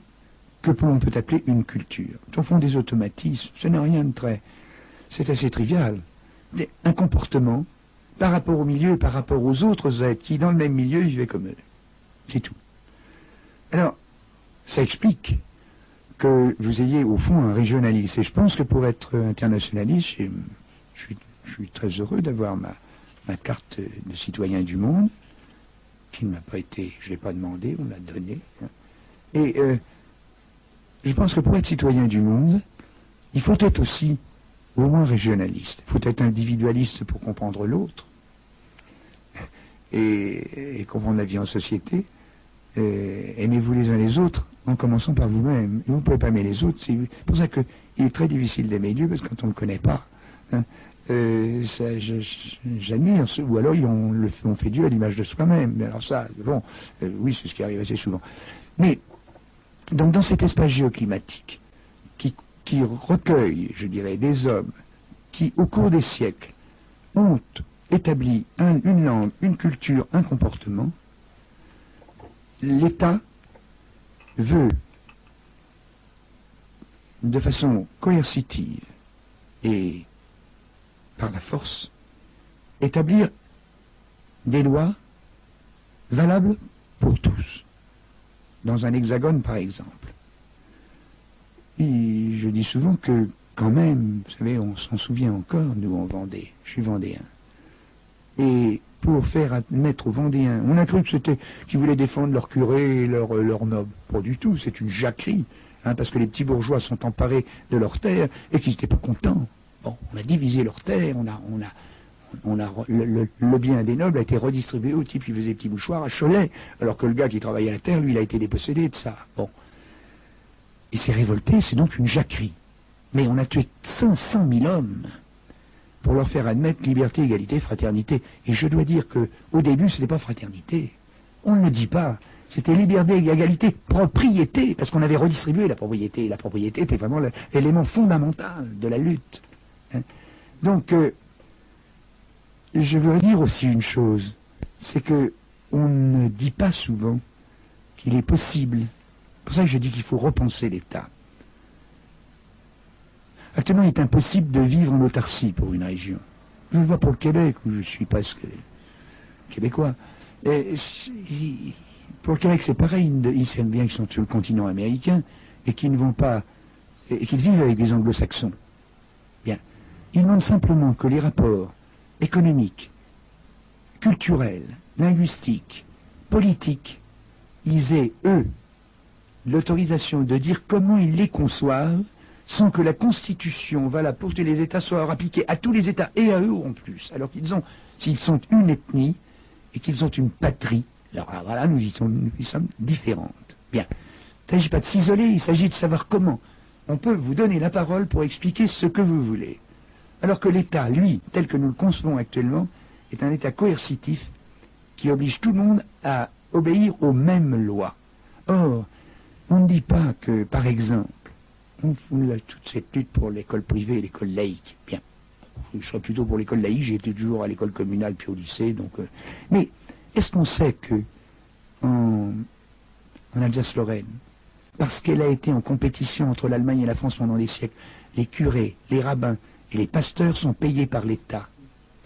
que l'on peut appeler une culture. Au fond, des automatismes, ce n'est rien de très... C'est assez trivial. Un comportement par rapport au milieu et par rapport aux autres êtres qui, dans le même milieu, vivaient comme eux. C'est tout. Alors, ça explique que vous ayez, au fond, un régionalisme. Et je pense que pour être internationaliste, je suis très heureux d'avoir ma carte de citoyen du monde, qui ne m'a pas été... Je ne l'ai pas demandé, on me l'a donnée. Hein. Et... je pense que pour être citoyen du monde, il faut être aussi au moins régionaliste. Il faut être individualiste pour comprendre l'autre et comprendre la vie en société. Aimez-vous les uns les autres en commençant par vous-même. Et vous ne pouvez pas aimer les autres. C'est pour ça qu'il est très difficile d'aimer Dieu, parce que quand on ne le connaît pas, hein, j'admire ceux, ou alors on fait Dieu à l'image de soi-même. Mais alors ça, bon, oui, c'est ce qui arrive assez souvent. Mais donc dans cet espace géoclimatique qui recueille, je dirais, des hommes qui, au cours des siècles, ont établi une langue, une culture, un comportement, l'État veut de façon coercitive et par la force, établir des lois valables pour tous, dans un hexagone par exemple. Et je dis souvent que quand même, vous savez, on s'en souvient encore, nous en Vendée, je suis vendéen. Et pour faire admettre aux Vendéens, on a cru que c'était qu'ils voulaient défendre leur curé et leur noble. Pas du tout, c'est une jacquerie, parce que les petits bourgeois sont emparés de leurs terres et qu'ils n'étaient pas contents. Bon, on a divisé leurs terres, le bien des nobles a été redistribué au type qui faisait petits mouchoirs à Cholet, alors que le gars qui travaillait la terre, lui, il a été dépossédé de ça. Bon. Il s'est révolté, c'est donc une jacquerie. Mais on a tué 500 000 hommes pour leur faire admettre liberté, égalité, fraternité. Et je dois dire que au début, ce n'était pas fraternité. On ne le dit pas. C'était liberté, égalité, propriété, parce qu'on avait redistribué la propriété. La propriété était vraiment l'élément fondamental de la lutte. Donc, je veux dire aussi une chose, c'est que on ne dit pas souvent qu'il est possible. C'est pour ça que je dis qu'il faut repenser l'État. Actuellement, il est impossible de vivre en autarcie pour une région. Je le vois pour le Québec, où je suis presque québécois. Et pour le Québec, c'est pareil. Ils savent bien qu'ils sont sur le continent américain et qu'ils ne vont pas, et qu'ils vivent avec des anglo-saxons. Bien. Ils demandent simplement que les rapports économiques, culturels, linguistiques, politiques, ils aient, eux, l'autorisation de dire comment ils les conçoivent sans que la Constitution valable pour tous les États soit appliquée à tous les États et à eux en plus, alors qu'ils ont, s'ils sont une ethnie et qu'ils ont une patrie, alors voilà, nous sommes différentes. Bien. Il ne s'agit pas de s'isoler, il s'agit de savoir comment. On peut vous donner la parole pour expliquer ce que vous voulez. Alors que l'État, lui, tel que nous le concevons actuellement, est un État coercitif qui oblige tout le monde à obéir aux mêmes lois. Or, on ne dit pas que, par exemple, on toute cette lutte pour l'école privée et l'école laïque. Bien. Je serais plutôt pour l'école laïque, j'ai été toujours à l'école communale puis au lycée, donc. Mais est-ce qu'on sait que en Alsace-Lorraine, parce qu'elle a été en compétition entre l'Allemagne et la France pendant des siècles, les curés, les rabbins et les pasteurs sont payés par l'État.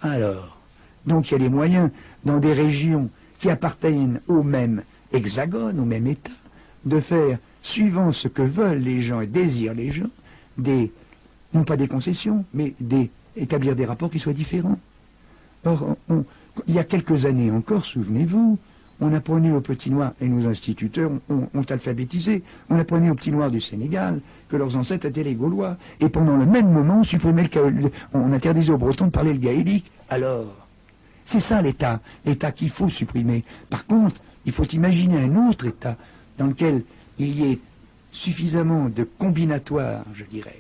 Alors, donc il y a des moyens dans des régions qui appartiennent au même hexagone, au même État, de faire, suivant ce que veulent les gens et désirent les gens, non pas des concessions, mais établir des rapports qui soient différents. Or, il y a quelques années encore, souvenez-vous, on apprenait aux petits noirs, et nos instituteurs ont alphabétisé, on apprenait aux petits noirs du Sénégal que leurs ancêtres étaient les Gaulois, et pendant le même moment, on interdisait aux Bretons de parler le gaélique. Alors, c'est ça l'État qu'il faut supprimer. Par contre, il faut imaginer un autre État dans lequel il y ait suffisamment de combinatoires, je dirais,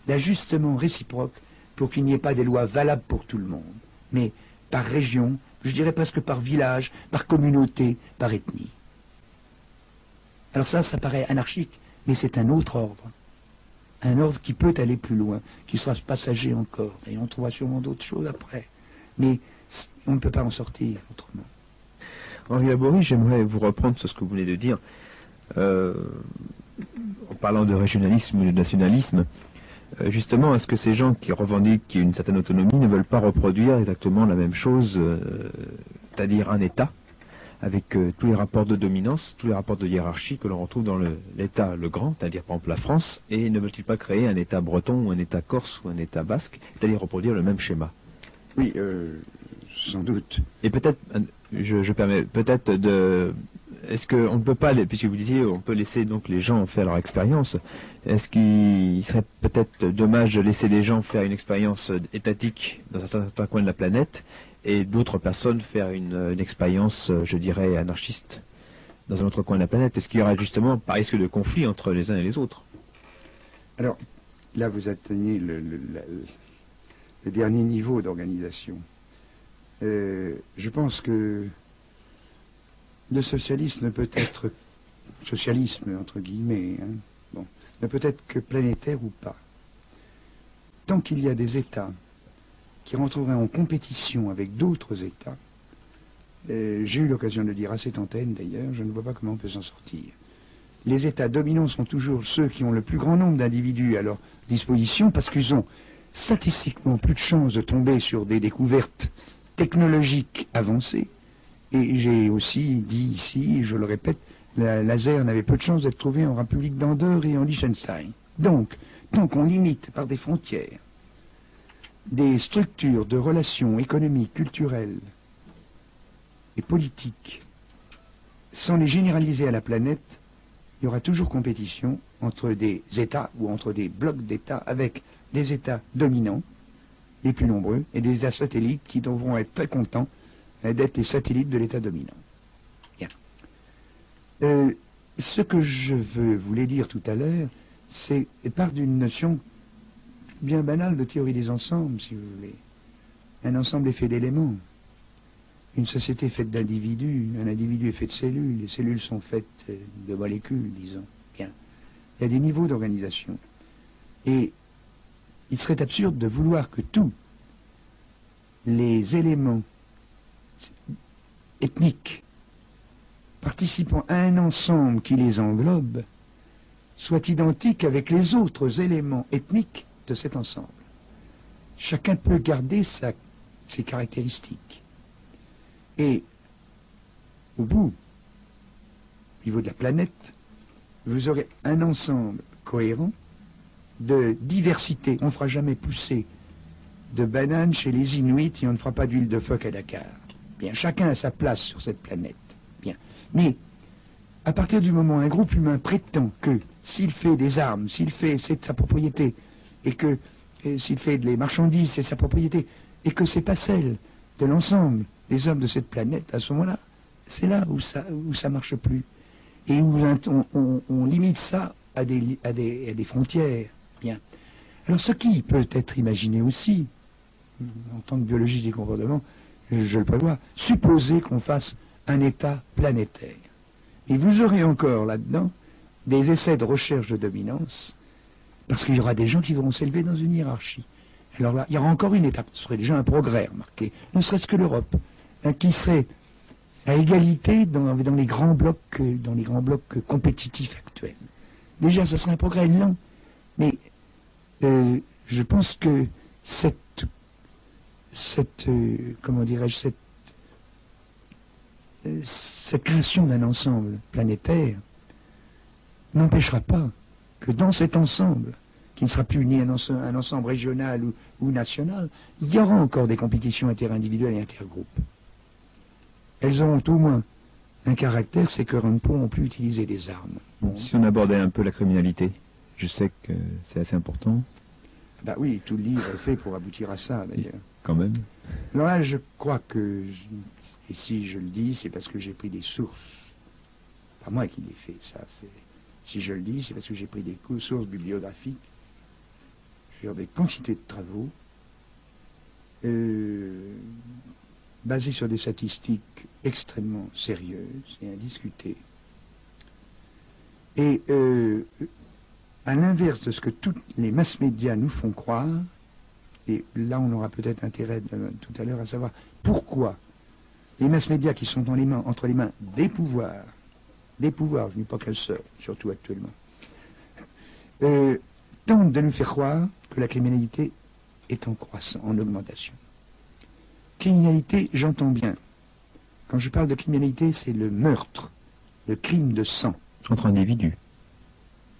d'ajustements réciproques pour qu'il n'y ait pas des lois valables pour tout le monde, mais par région, je dirais presque par village, par communauté, par ethnie. Alors ça paraît anarchique, mais c'est un autre ordre. Un ordre qui peut aller plus loin, qui sera passager encore, et on trouvera sûrement d'autres choses après. Mais on ne peut pas en sortir autrement. Henri Laborie, j'aimerais vous reprendre sur ce que vous venez de dire. En parlant de régionalisme ou de nationalisme, justement, est-ce que ces gens qui revendiquent une certaine autonomie ne veulent pas reproduire exactement la même chose, c'est-à-dire un État, avec tous les rapports de dominance, tous les rapports de hiérarchie que l'on retrouve dans l'État le grand, c'est-à-dire par exemple la France, et ne veulent-ils pas créer un État breton ou un État corse ou un État basque, c'est-à-dire reproduire le même schéma? Oui, sans doute. Et peut-être, je permets, peut-être est-ce qu'on ne peut pas, puisque vous disiez, on peut laisser donc les gens faire leur expérience, est-ce qu'il serait peut-être dommage de laisser les gens faire une expérience étatique dans un certain coin de la planète et d'autres personnes faire une expérience, je dirais, anarchiste dans un autre coin de la planète? Est-ce qu'il y aura justement pas risque de conflit entre les uns et les autres? Alors, là vous atteignez le dernier niveau d'organisation. Je pense que le socialisme ne peut être, socialisme entre guillemets, ne peut être que planétaire ou pas. Tant qu'il y a des États qui rentreraient en compétition avec d'autres États, j'ai eu l'occasion de le dire à cette antenne d'ailleurs, je ne vois pas comment on peut s'en sortir. les États dominants sont toujours ceux qui ont le plus grand nombre d'individus à leur disposition parce qu'ils ont statistiquement plus de chances de tomber sur des découvertes technologiques avancées. Et j'ai aussi dit ici, et je le répète, le laser n'avait peu de chances d'être trouvé en République d'Andorre et en Liechtenstein. Donc, tant qu'on limite par des frontières des structures de relations économiques, culturelles et politiques, sans les généraliser à la planète, il y aura toujours compétition entre des États ou entre des blocs d'États avec des États dominants, les plus nombreux, et des États satellites qui devront être très contents d'être les satellites de l'État dominant. Bien. Ce que je voulais dire tout à l'heure, c'est part d'une notion bien banale de théorie des ensembles, si vous voulez. Un ensemble est fait d'éléments. Une société est faite d'individus, un individu est fait de cellules, les cellules sont faites de molécules, disons. Bien. Il y a des niveaux d'organisation. Et il serait absurde de vouloir que tous les éléments ethniques participant à un ensemble qui les englobe soient identiques avec les autres éléments ethniques de cet ensemble. Chacun peut garder ses caractéristiques. Et au bout, au niveau de la planète, vous aurez un ensemble cohérent de diversité. On ne fera jamais pousser de bananes chez les Inuits et on ne fera pas d'huile de phoque à Dakar. Bien, chacun a sa place sur cette planète. Bien. Mais, à partir du moment où un groupe humain prétend que s'il fait des armes, c'est de sa propriété, et que s'il fait des marchandises, c'est sa propriété, et que c'est pas celle de l'ensemble des hommes de cette planète, à ce moment-là, c'est là où ça marche plus. Et où on limite ça à des frontières. Bien. Alors ce qui peut être imaginé aussi, en tant que biologiste des comportements, je le prévois, supposer qu'on fasse un État planétaire. Et vous aurez encore là-dedans des essais de recherche de dominance, parce qu'il y aura des gens qui vont s'élever dans une hiérarchie. Alors là, il y aura encore une étape, ce serait déjà un progrès, remarquez, ne serait-ce que l'Europe, qui serait à égalité dans les grands blocs compétitifs actuels. Déjà, ce serait un progrès lent, mais je pense que cette création d'un ensemble planétaire n'empêchera pas que dans cet ensemble, qui ne sera plus ni un ensemble régional ou national, il y aura encore des compétitions interindividuelles et intergroupes. Elles auront au moins un caractère, c'est que ne pourront plus utiliser des armes. Bon. Si on abordait un peu la criminalité, je sais que c'est assez important. Bah oui, tout le livre est fait pour aboutir à ça, d'ailleurs. Quand même. Alors là, je crois que, et si je le dis, c'est parce que j'ai pris des sources. Pas moi qui l'ai fait, ça. Si je le dis, c'est parce que j'ai pris des sources bibliographiques sur des quantités de travaux basés sur des statistiques extrêmement sérieuses et indiscutées. Et à l'inverse de ce que tous les mass médias nous font croire, et là on aura peut-être intérêt tout à l'heure à savoir pourquoi les mass médias qui sont entre les mains des pouvoirs, je ne dis pas qu'un seul, surtout actuellement, tentent de nous faire croire que la criminalité est en croissance, en augmentation. Criminalité, j'entends bien. Quand je parle de criminalité, c'est le meurtre, le crime de sang. Entre individus.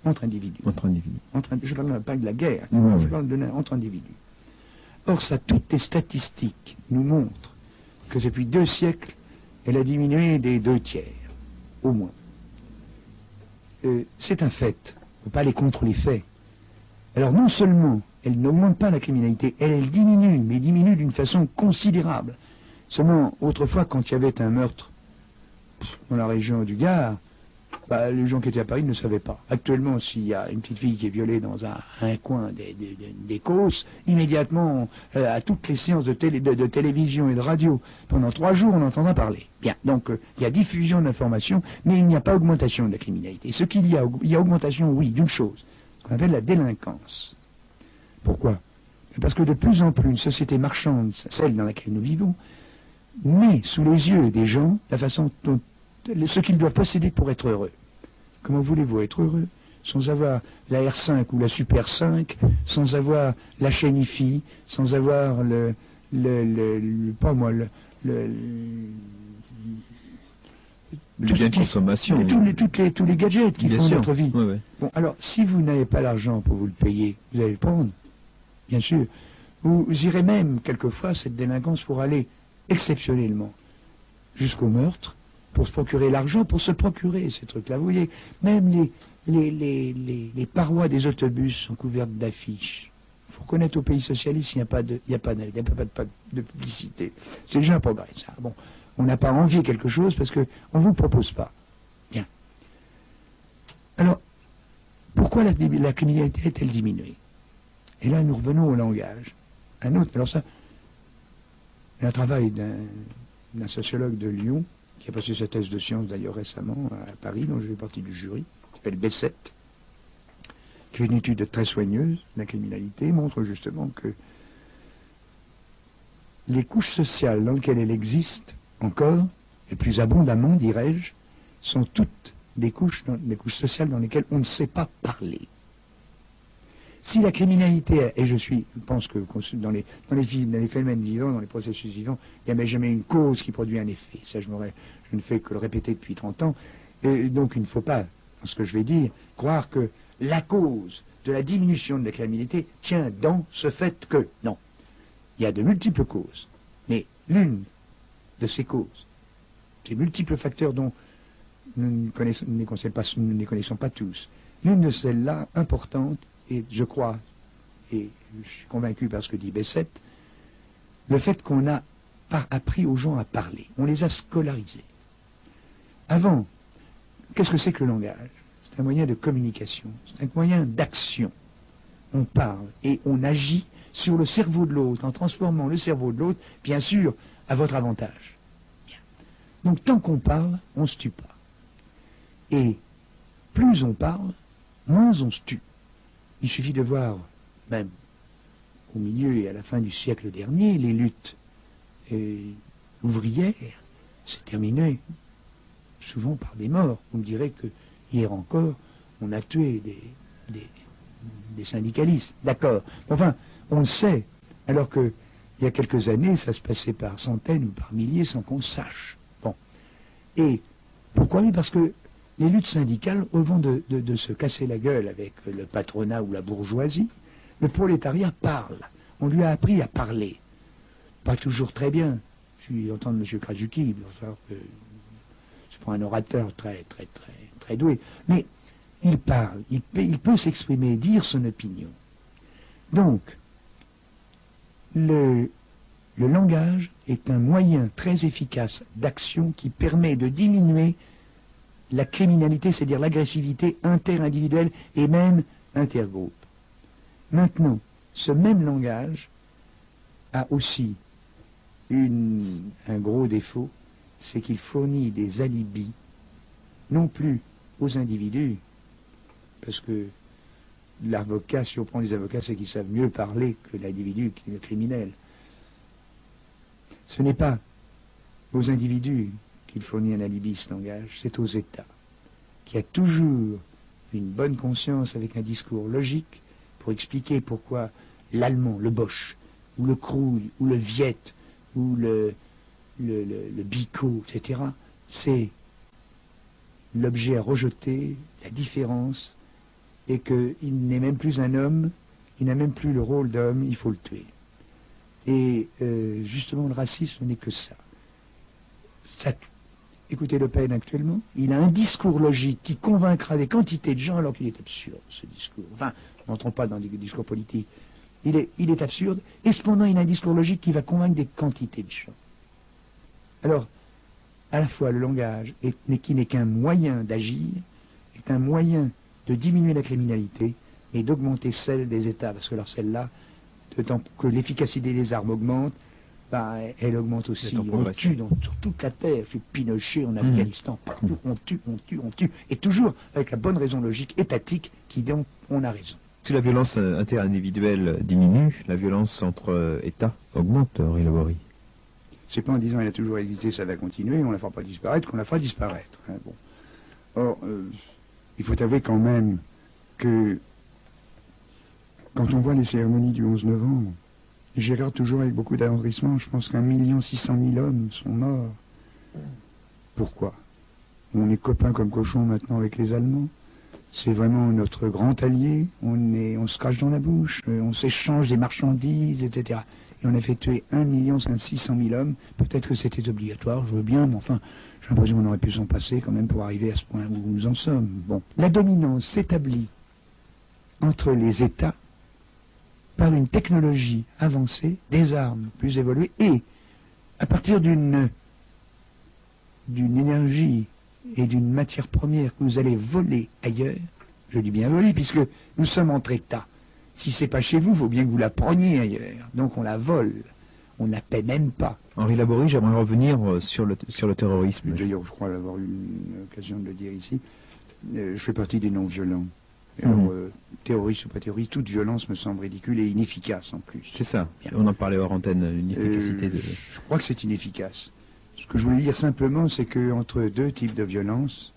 Entre individus. Entre individus. Je ne parle pas de la guerre, je parle entre individus. Or, ça, toutes les statistiques nous montrent que depuis 2 siècles, elle a diminué des 2/3, au moins. C'est un fait. On ne peut pas aller contre les faits. Alors, non seulement elle n'augmente pas la criminalité, elle diminue, mais diminue d'une façon considérable. Seulement, autrefois, quand il y avait un meurtre dans la région du Gard, les gens qui étaient à Paris ne savaient pas. Actuellement, s'il y a une petite fille qui est violée dans un coin des Causses, immédiatement, à toutes les séances de télévision et de radio, pendant 3 jours, on entendra parler. Bien, donc il y a diffusion d'informations, mais il n'y a pas augmentation de la criminalité. Ce qu'il y a augmentation, oui, d'une chose, qu'on appelle la délinquance. Pourquoi? Parce que de plus en plus, une société marchande, celle dans laquelle nous vivons, met sous les yeux des gens la façon dont ce qu'ils doivent posséder pour être heureux. Comment voulez-vous être heureux sans avoir la R5 ou la Super 5, sans avoir la chaîne IFI, sans avoir pas moi, les biens de consommation. Tous les gadgets qui font notre vie. Ouais, ouais. Bon, alors, si vous n'avez pas l'argent pour vous le payer, vous allez le prendre, bien sûr. Vous irez même, quelquefois, cette délinquance pour aller exceptionnellement jusqu'au meurtre, pour se procurer l'argent, pour se procurer ces trucs-là. Vous voyez, même les parois des autobus sont couvertes d'affiches. Il faut reconnaître au pays socialiste, il n'y a pas de publicité. C'est déjà un progrès, ça. Bon, on n'a pas envie quelque chose parce qu'on ne vous propose pas. Bien. Alors, pourquoi la criminalité est-elle diminuée? Et là, nous revenons au langage. Un autre, alors ça, un travail d'un sociologue de Lyon, qui a passé sa thèse de sciences d'ailleurs récemment à Paris, dont je fais partie du jury, qui s'appelle Bessette, qui fait une étude très soigneuse de la criminalité, montre justement que les couches sociales dans lesquelles elle existe encore, et plus abondamment, dirais-je, sont toutes des couches sociales dans lesquelles on ne sait pas parler. Si la criminalité, et je pense que dans les phénomènes vivants, dans les processus vivants, il n'y a jamais une cause qui produit un effet. Ça, je ne fais que le répéter depuis 30 ans. Et donc, il ne faut pas, dans ce que je vais dire, croire que la cause de la diminution de la criminalité tient dans ce fait que, non. Il y a de multiples causes. Mais l'une de ces causes, ces multiples facteurs dont nous ne les connaissons pas tous, l'une de celles-là, importante, et je crois, et je suis convaincu par ce que dit Bessette, le fait qu'on n'a pas appris aux gens à parler. On les a scolarisés. Avant, qu'est-ce que c'est que le langage? C'est un moyen de communication, c'est un moyen d'action. On parle et on agit sur le cerveau de l'autre, en transformant le cerveau de l'autre, bien sûr, à votre avantage. Bien. Donc tant qu'on parle, on ne se tue pas. Et plus on parle, moins on se tue. Il suffit de voir, même au milieu et à la fin du siècle dernier, les luttes ouvrières se terminaient souvent par des morts. Vous me direz que hier encore, on a tué des syndicalistes. D'accord. Enfin, on le sait, alors qu'il y a quelques années, ça se passait par centaines ou par milliers sans qu'on sache. Bon. Et pourquoi? Oui, parce que les luttes syndicales, au vent de se casser la gueule avec le patronat ou la bourgeoisie, le prolétariat parle. On lui a appris à parler. Pas toujours très bien. Je suis entendre M. Krasuki, c'est pas un orateur très doué. Mais il parle, il peut s'exprimer, dire son opinion. Donc, le langage est un moyen très efficace d'action qui permet de diminuer la criminalité, c'est-à-dire l'agressivité interindividuelle et même intergroupe. Maintenant, ce même langage a aussi un gros défaut, c'est qu'il fournit des alibis, non plus aux individus, parce que l'avocat, si on prend les avocats, c'est qu'ils savent mieux parler que l'individu qui est le criminel. Ce n'est pas aux individus qu'il fournit un alibi, ce langage, c'est aux États, qui a toujours une bonne conscience avec un discours logique pour expliquer pourquoi l'allemand, le Bosch, ou le Krouille, ou le Viet, ou le Bicot, etc., c'est l'objet à rejeter, la différence, et qu'il n'est même plus un homme, il n'a même plus le rôle d'homme, il faut le tuer. Et justement, le racisme n'est que ça. Écoutez Le Pen actuellement, il a un discours logique qui convaincra des quantités de gens alors qu'il est absurde, ce discours. Enfin, n'entrons pas dans des discours politiques. Il est absurde, et cependant il a un discours logique qui va convaincre des quantités de gens. Alors, à la fois le langage, qui n'est qu'un moyen d'agir, est un moyen de diminuer la criminalité et d'augmenter celle des États, parce que alors celle-là, tant que l'efficacité des armes augmente, elle augmente aussi. On tue sur toute la terre, chez Pinochet, en Afghanistan, partout, on tue, et toujours avec la bonne raison logique étatique qui dit on a raison. Si la violence interindividuelle diminue, la violence entre États augmente, Henri Laborie. C'est pas en disant elle a toujours existé, ça va continuer, on la fera pas disparaître, qu'on la fera disparaître. Hein, bon. Or, il faut avouer quand même que quand on voit les cérémonies du 11 novembre, j'y regarde toujours avec beaucoup d'attendrissement, je pense qu'1 600 000 hommes sont morts. Pourquoi? On est copains comme cochons maintenant avec les Allemands. C'est vraiment notre grand allié. On se crache dans la bouche, on s'échange des marchandises, etc. Et on a fait tuer 600 000 hommes. Peut-être que c'était obligatoire, je veux bien, mais enfin, j'ai l'impression qu'on aurait pu s'en passer quand même pour arriver à ce point où nous en sommes. Bon. La dominance s'établit entre les États par une technologie avancée, des armes plus évoluées, et à partir d'une énergie et d'une matière première que vous allez voler ailleurs, je dis bien voler, puisque nous sommes entre États. Si c'est pas chez vous, il faut bien que vous la preniez ailleurs. Donc on la vole, on ne la paie même pas. Henri Laborie, j'aimerais revenir sur le terrorisme. D'ailleurs, je crois avoir eu l'occasion de le dire ici, je fais partie des non-violents. Alors, terroriste ou pas terroriste, toute violence me semble ridicule et inefficace en plus. C'est ça, bien. On en parlait hors antenne, une efficacité de... Je crois que c'est inefficace. Ce que je voulais dire simplement, c'est qu'entre deux types de violence,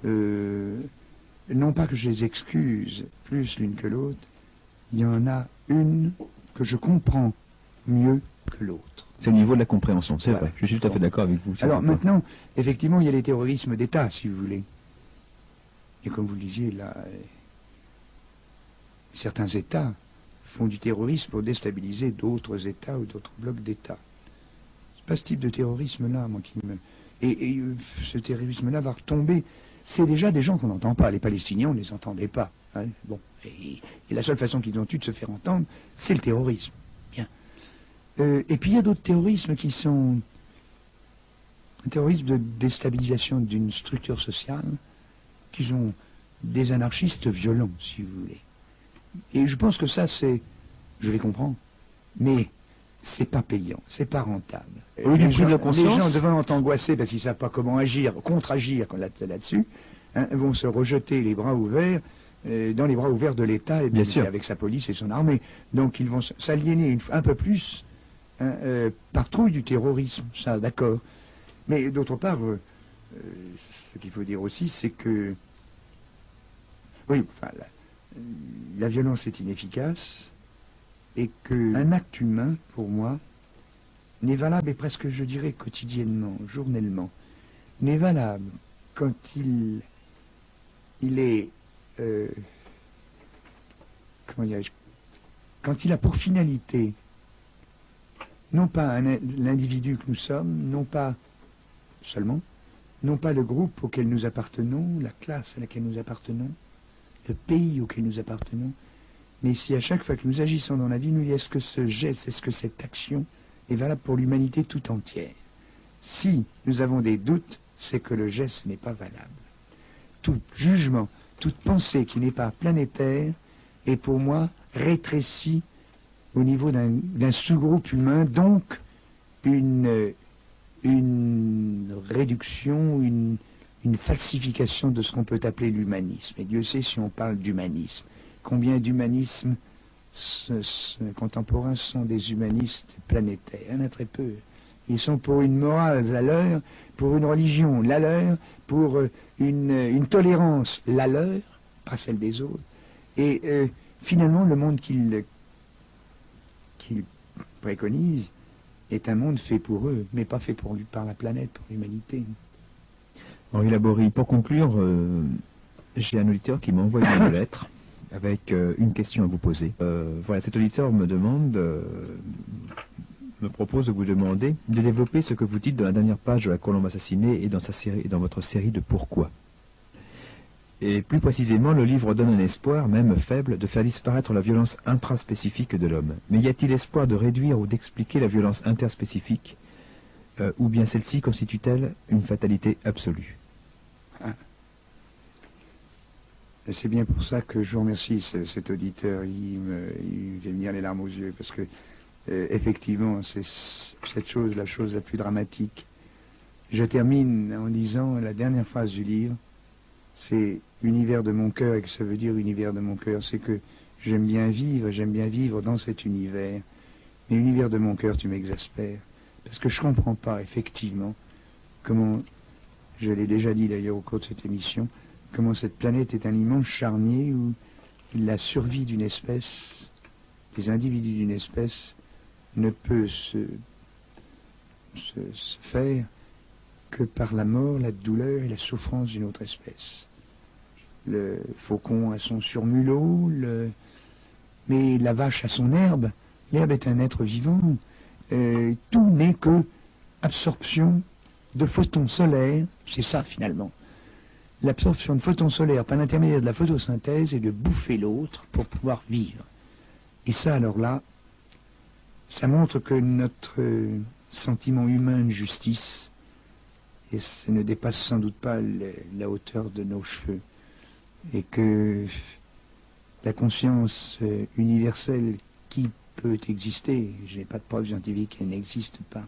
non pas que je les excuse plus l'une que l'autre, il y en a une que je comprends mieux que l'autre. C'est au niveau de la compréhension, c'est Voilà. vrai. Je suis tout à fait d'accord avec vous. Alors maintenant, effectivement, il y a les terrorismes d'État, si vous voulez. Et comme vous le disiez, là, certains États font du terrorisme pour déstabiliser d'autres États ou d'autres blocs d'États. C'est pas ce type de terrorisme-là, moi, qui me... Et ce terrorisme-là va retomber. C'est déjà des gens qu'on n'entend pas. Les Palestiniens, on ne les entendait pas. Hein. Bon. Et la seule façon qu'ils ont eu de se faire entendre, c'est le terrorisme. Bien. Et puis il y a d'autres terrorismes qui sont un terrorisme de déstabilisation d'une structure sociale, qui sont des anarchistes violents, si vous voulez. Et je pense que ça, c'est... Je les comprends. Mais c'est pas payant, c'est pas rentable. Les gens devant angoissés parce qu'ils ne savent pas comment agir, contre-agir là-dessus, hein, vont se rejeter les bras ouverts dans les bras ouverts de l'État, et avec sa police et son armée. Donc ils vont s'aliéner un peu plus, hein, par trouille du terrorisme, ça, d'accord. Mais d'autre part, ce qu'il faut dire aussi, c'est que oui, enfin, la violence est inefficace et qu'un acte humain, pour moi, n'est valable, et presque, je dirais, quotidiennement, journellement, n'est valable quand il est, comment dirais-je, quand il a pour finalité, non pas l'individu que nous sommes, non pas seulement, non pas le groupe auquel nous appartenons, la classe à laquelle nous appartenons, le pays auquel nous appartenons, mais si à chaque fois que nous agissons dans la vie, nous disons est-ce que ce geste, est-ce que cette action est valable pour l'humanité tout entière. Si nous avons des doutes, c'est que le geste n'est pas valable. Tout jugement, toute pensée qui n'est pas planétaire est pour moi rétrécie au niveau d'un sous-groupe humain, donc une réduction, une falsification de ce qu'on peut appeler l'humanisme. Et Dieu sait si on parle d'humanisme. Combien d'humanismes contemporains sont des humanistes planétaires? Il y en a très peu. Ils sont pour une morale, la leur, pour une religion, la leur, pour une tolérance, la leur, pas celle des autres. Et finalement, le monde qu'ils préconisent est un monde fait pour eux, mais pas fait par la planète, pour l'humanité. Henri Laborie, pour conclure, j'ai un auditeur qui m'a envoyé une lettre avec une question à vous poser. Voilà, cet auditeur me propose de vous demander de développer ce que vous dites dans la dernière page de La Colombe assassinée et dans votre série de Pourquoi. Et plus précisément, le livre donne un espoir, même faible, de faire disparaître la violence intraspécifique de l'homme. Mais y a-t-il espoir de réduire ou d'expliquer la violence interspécifique, ou bien celle-ci constitue-t-elle une fatalité absolue? C'est bien pour ça que je vous remercie, cet auditeur. Il fait venir les larmes aux yeux, parce que effectivement, c'est la chose la plus dramatique. Je termine en disant la dernière phrase du livre, c'est univers de mon cœur, et que ça veut dire univers de mon cœur, c'est que j'aime bien vivre dans cet univers, mais l'univers de mon cœur, tu m'exaspères, parce que je ne comprends pas effectivement comment, je l'ai déjà dit d'ailleurs au cours de cette émission, comment cette planète est un immense charnier où la survie d'une espèce, des individus d'une espèce, ne peut se faire que par la mort, la douleur et la souffrance d'une autre espèce. Le faucon a son surmulot, mais la vache a son herbe. L'herbe est un être vivant. Tout n'est que absorption de photons solaires, c'est ça finalement. L'absorption de photons solaires par l'intermédiaire de la photosynthèse et de bouffer l'autre pour pouvoir vivre. Et ça, alors là, ça montre que notre sentiment humain de justice, et ça ne dépasse sans doute pas la hauteur de nos cheveux, et que la conscience universelle qui peut exister, je n'ai pas de preuve scientifique qu'elle n'existe pas,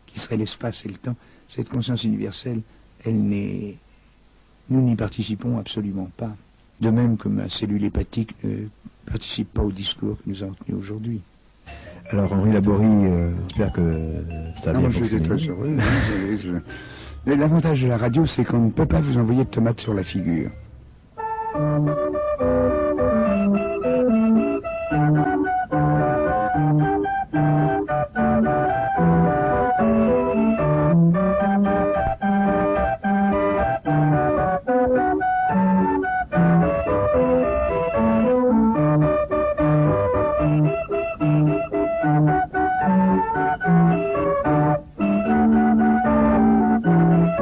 qui serait l'espace et le temps, cette conscience universelle, nous n'y participons absolument pas. De même que ma cellule hépatique ne participe pas au discours que nous avons tenu aujourd'hui. Alors Henri Laborie, j'espère que ça va bien Je suis fonctionner. très heureux. L'avantage de la radio, c'est qu'on ne peut pas vous envoyer de tomates sur la figure.